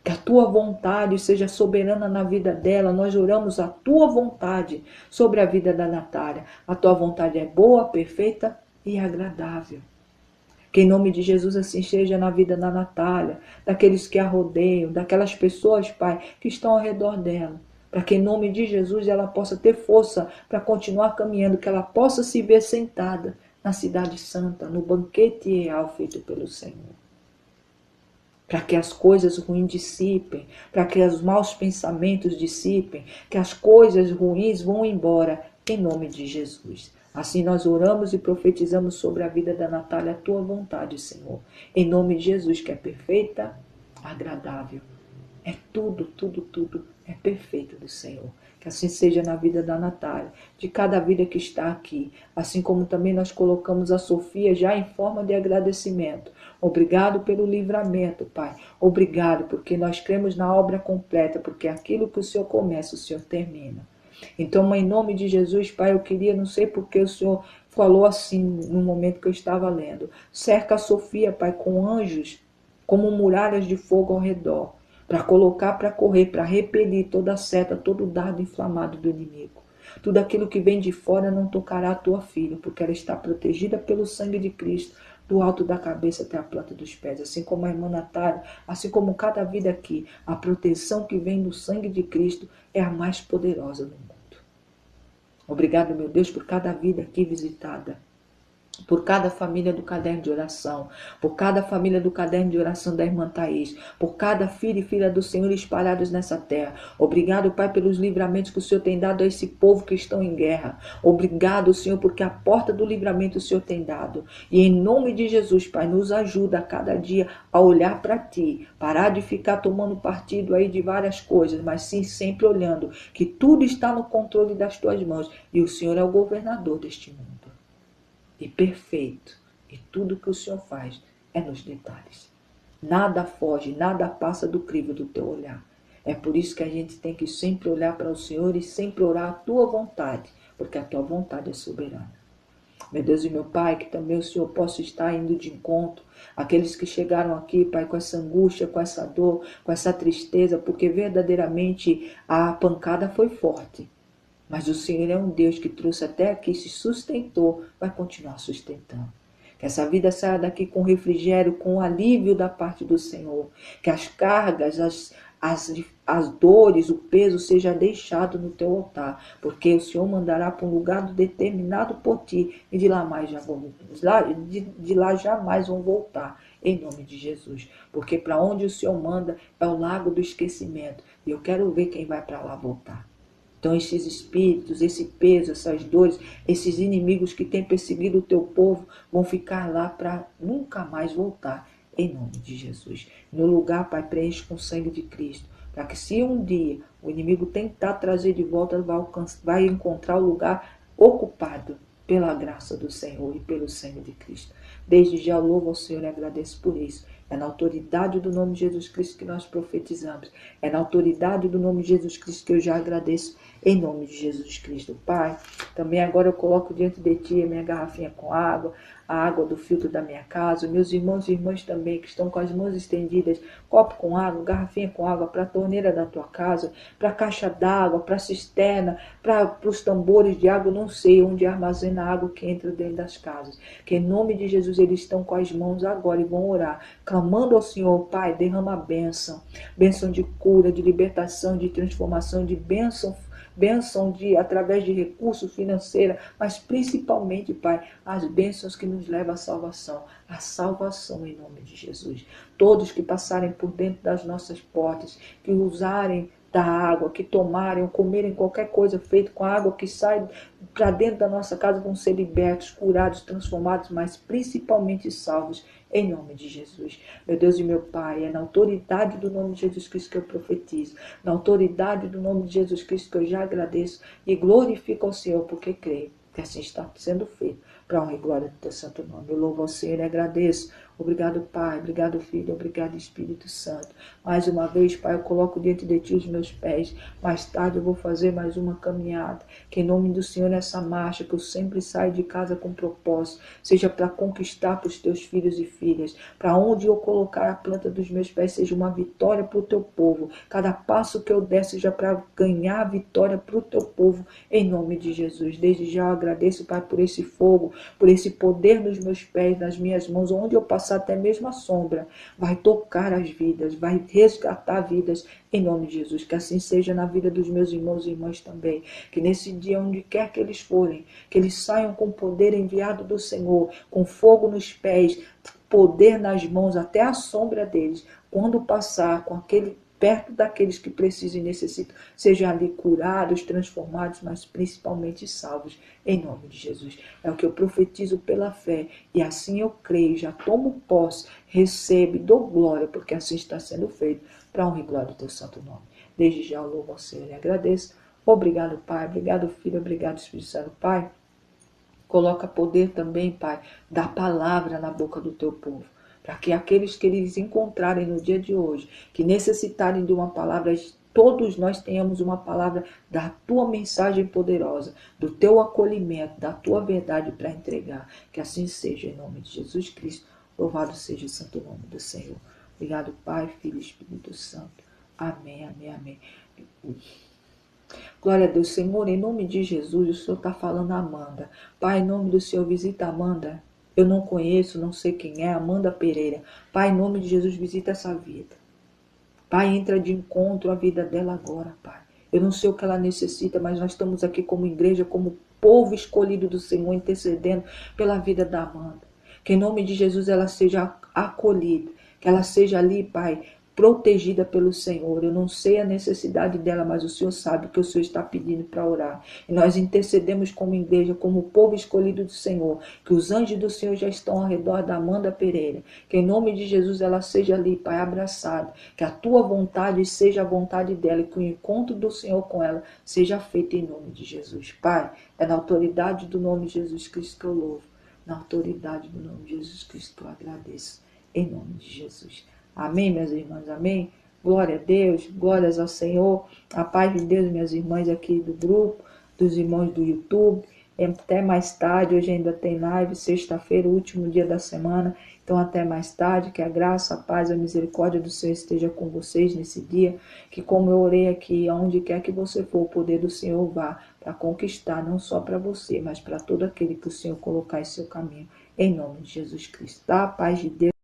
Que a tua vontade seja soberana na vida dela. Nós oramos a tua vontade sobre a vida da Natália. A tua vontade é boa, perfeita e agradável. Que em nome de Jesus assim seja na vida da Natália, daqueles que a rodeiam, daquelas pessoas, Pai, que estão ao redor dela. Para que em nome de Jesus ela possa ter força para continuar caminhando, que ela possa se ver sentada na cidade santa, no banquete real feito pelo Senhor. Para que as coisas ruins dissipem, para que os maus pensamentos dissipem, que as coisas ruins vão embora, em nome de Jesus. Assim nós oramos e profetizamos sobre a vida da Natália, a tua vontade, Senhor. Em nome de Jesus, que é perfeita, agradável. É tudo, tudo, tudo é perfeito do Senhor. Que assim seja na vida da Natália, de cada vida que está aqui. Assim como também nós colocamos a Sofia já em forma de agradecimento. Obrigado pelo livramento, Pai. Obrigado porque nós cremos na obra completa, porque aquilo que o Senhor começa, o Senhor termina. Então, em nome de Jesus, Pai, eu queria, não sei porque o Senhor falou assim no momento que eu estava lendo. Cerca a Sofia, Pai, com anjos, como muralhas de fogo ao redor, para colocar para correr, para repelir toda a seta, todo o dardo inflamado do inimigo. Tudo aquilo que vem de fora não tocará a tua filha, porque ela está protegida pelo sangue de Cristo, do alto da cabeça até a planta dos pés. Assim como a irmã Natália, assim como cada vida aqui, a proteção que vem do sangue de Cristo é a mais poderosa do mundo. Obrigado, meu Deus, por cada vida aqui visitada. Por cada família do caderno de oração, por cada família do caderno de oração da irmã Thaís, por cada filho e filha do Senhor espalhados nessa terra. Obrigado, Pai, pelos livramentos que o Senhor tem dado a esse povo que estão em guerra. Obrigado, Senhor, porque a porta do livramento o Senhor tem dado. E em nome de Jesus, Pai, nos ajuda a cada dia a olhar para Ti, parar de ficar tomando partido aí de várias coisas, mas sim sempre olhando que tudo está no controle das Tuas mãos e o Senhor é o governador deste mundo. E perfeito. E tudo que o Senhor faz é nos detalhes. Nada foge, nada passa do crivo do teu olhar. É por isso que a gente tem que sempre olhar para o Senhor e sempre orar a tua vontade, porque a tua vontade é soberana. Meu Deus e meu Pai, que também o Senhor possa estar indo de encontro àqueles que chegaram aqui, Pai, com essa angústia, com essa dor, com essa tristeza, porque verdadeiramente a pancada foi forte. Mas o Senhor é um Deus que trouxe até aqui, se sustentou, vai continuar sustentando. Que essa vida saia daqui com refrigério, com alívio da parte do Senhor. Que as cargas, as dores, o peso seja deixado no teu altar. Porque o Senhor mandará para um lugar determinado por ti e de lá jamais vão voltar. Em nome de Jesus. Porque para onde o Senhor manda é o lago do esquecimento. E eu quero ver quem vai para lá voltar. Então esses espíritos, esse peso, essas dores, esses inimigos que têm perseguido o teu povo vão ficar lá para nunca mais voltar, em nome de Jesus. No lugar, Pai, preenche com o sangue de Cristo, para que se um dia o inimigo tentar trazer de volta, vai encontrar o lugar ocupado pela graça do Senhor e pelo sangue de Cristo. Desde já eu louvo ao Senhor e agradeço por isso. É na autoridade do nome de Jesus Cristo que nós profetizamos. É na autoridade do nome de Jesus Cristo que eu já agradeço, em nome de Jesus Cristo. Pai, também agora eu coloco diante de Ti a minha garrafinha com água, a água do filtro da minha casa, meus irmãos e irmãs também que estão com as mãos estendidas, copo com água, garrafinha com água para a torneira da tua casa, para a caixa d'água, para a cisterna, para os tambores de água, não sei onde armazena a água que entra dentro das casas. Que em nome de Jesus eles estão com as mãos agora e vão orar, clamando ao Senhor, Pai, derrama a bênção, bênção de cura, de libertação, de transformação, de bênção através de recurso financeiro, mas principalmente, Pai, as bênçãos que nos levam à salvação. A salvação em nome de Jesus. Todos que passarem por dentro das nossas portas, que usarem da água, que tomarem ou comerem qualquer coisa feita com a água que sai para dentro da nossa casa, vão ser libertos, curados, transformados, mas principalmente salvos, em nome de Jesus. Meu Deus e meu Pai, é na autoridade do nome de Jesus Cristo que eu profetizo, na autoridade do nome de Jesus Cristo que eu já agradeço e glorifico ao Senhor, porque creio que assim está sendo feito, para a honra e glória do teu santo nome. Eu louvo ao Senhor e agradeço. Obrigado, Pai. Obrigado, Filho. Obrigado, Espírito Santo. Mais uma vez, Pai, eu coloco diante de Ti os meus pés. Mais tarde eu vou fazer mais uma caminhada. Que em nome do Senhor, nessa marcha, que eu sempre saio de casa com propósito, seja para conquistar para os Teus filhos e filhas. Para onde eu colocar a planta dos meus pés, seja uma vitória para o Teu povo. Cada passo que eu der, seja para ganhar a vitória para o Teu povo, em nome de Jesus. Desde já eu agradeço, Pai, por esse fogo, por esse poder nos meus pés, nas minhas mãos, onde eu passar até mesmo a sombra, vai tocar as vidas, vai resgatar vidas, em nome de Jesus. Que assim seja na vida dos meus irmãos e irmãs também. Que nesse dia, onde quer que eles forem, que eles saiam com poder enviado do Senhor, com fogo nos pés, poder nas mãos, até a sombra deles, quando passar com aquele perto daqueles que precisam e necessitam, sejam ali curados, transformados, mas principalmente salvos, em nome de Jesus. É o que eu profetizo pela fé, e assim eu creio, já tomo posse, recebo, dou glória, porque assim está sendo feito, para a honra e glória do teu santo nome. Desde já eu louvo ao Senhor e agradeço. Obrigado, Pai, obrigado, Filho, obrigado, Espírito Santo. Pai, coloca poder também, Pai, da palavra na boca do teu povo, para que aqueles que eles encontrarem no dia de hoje, que necessitarem de uma palavra, todos nós tenhamos uma palavra da tua mensagem poderosa, do teu acolhimento, da tua verdade para entregar. Que assim seja, em nome de Jesus Cristo. Louvado seja o santo nome do Senhor. Obrigado, Pai, Filho e Espírito Santo. Amém, amém, amém. Glória a Deus, Senhor, em nome de Jesus, o Senhor está falando a Amanda. Pai, em nome do Senhor, visita a Amanda. Eu não conheço, não sei quem é, Amanda Pereira. Pai, em nome de Jesus, visita essa vida. Pai, entra de encontro à vida dela agora, Pai. Eu não sei o que ela necessita, mas nós estamos aqui como igreja, como povo escolhido do Senhor, intercedendo pela vida da Amanda. Que em nome de Jesus ela seja acolhida, que ela seja ali, Pai, protegida pelo Senhor. Eu não sei a necessidade dela, mas o Senhor sabe o que o Senhor está pedindo para orar. E nós intercedemos como igreja, como povo escolhido do Senhor, que os anjos do Senhor já estão ao redor da Amanda Pereira. Que em nome de Jesus ela seja ali, Pai, abraçada. Que a tua vontade seja a vontade dela, e que o encontro do Senhor com ela seja feito em nome de Jesus. Pai, é na autoridade do nome de Jesus Cristo que eu louvo. Na autoridade do nome de Jesus Cristo que eu agradeço. Em nome de Jesus. Amém, minhas irmãs, amém? Glória a Deus, glórias ao Senhor. A paz de Deus, minhas irmãs aqui do grupo, dos irmãos do YouTube. Até mais tarde, hoje ainda tem live, sexta-feira, o último dia da semana. Então até mais tarde, que a graça, a paz, a misericórdia do Senhor esteja com vocês nesse dia. Que como eu orei aqui, aonde quer que você for, o poder do Senhor vá para conquistar, não só para você, mas para todo aquele que o Senhor colocar em seu caminho. Em nome de Jesus Cristo, tá? A paz de Deus.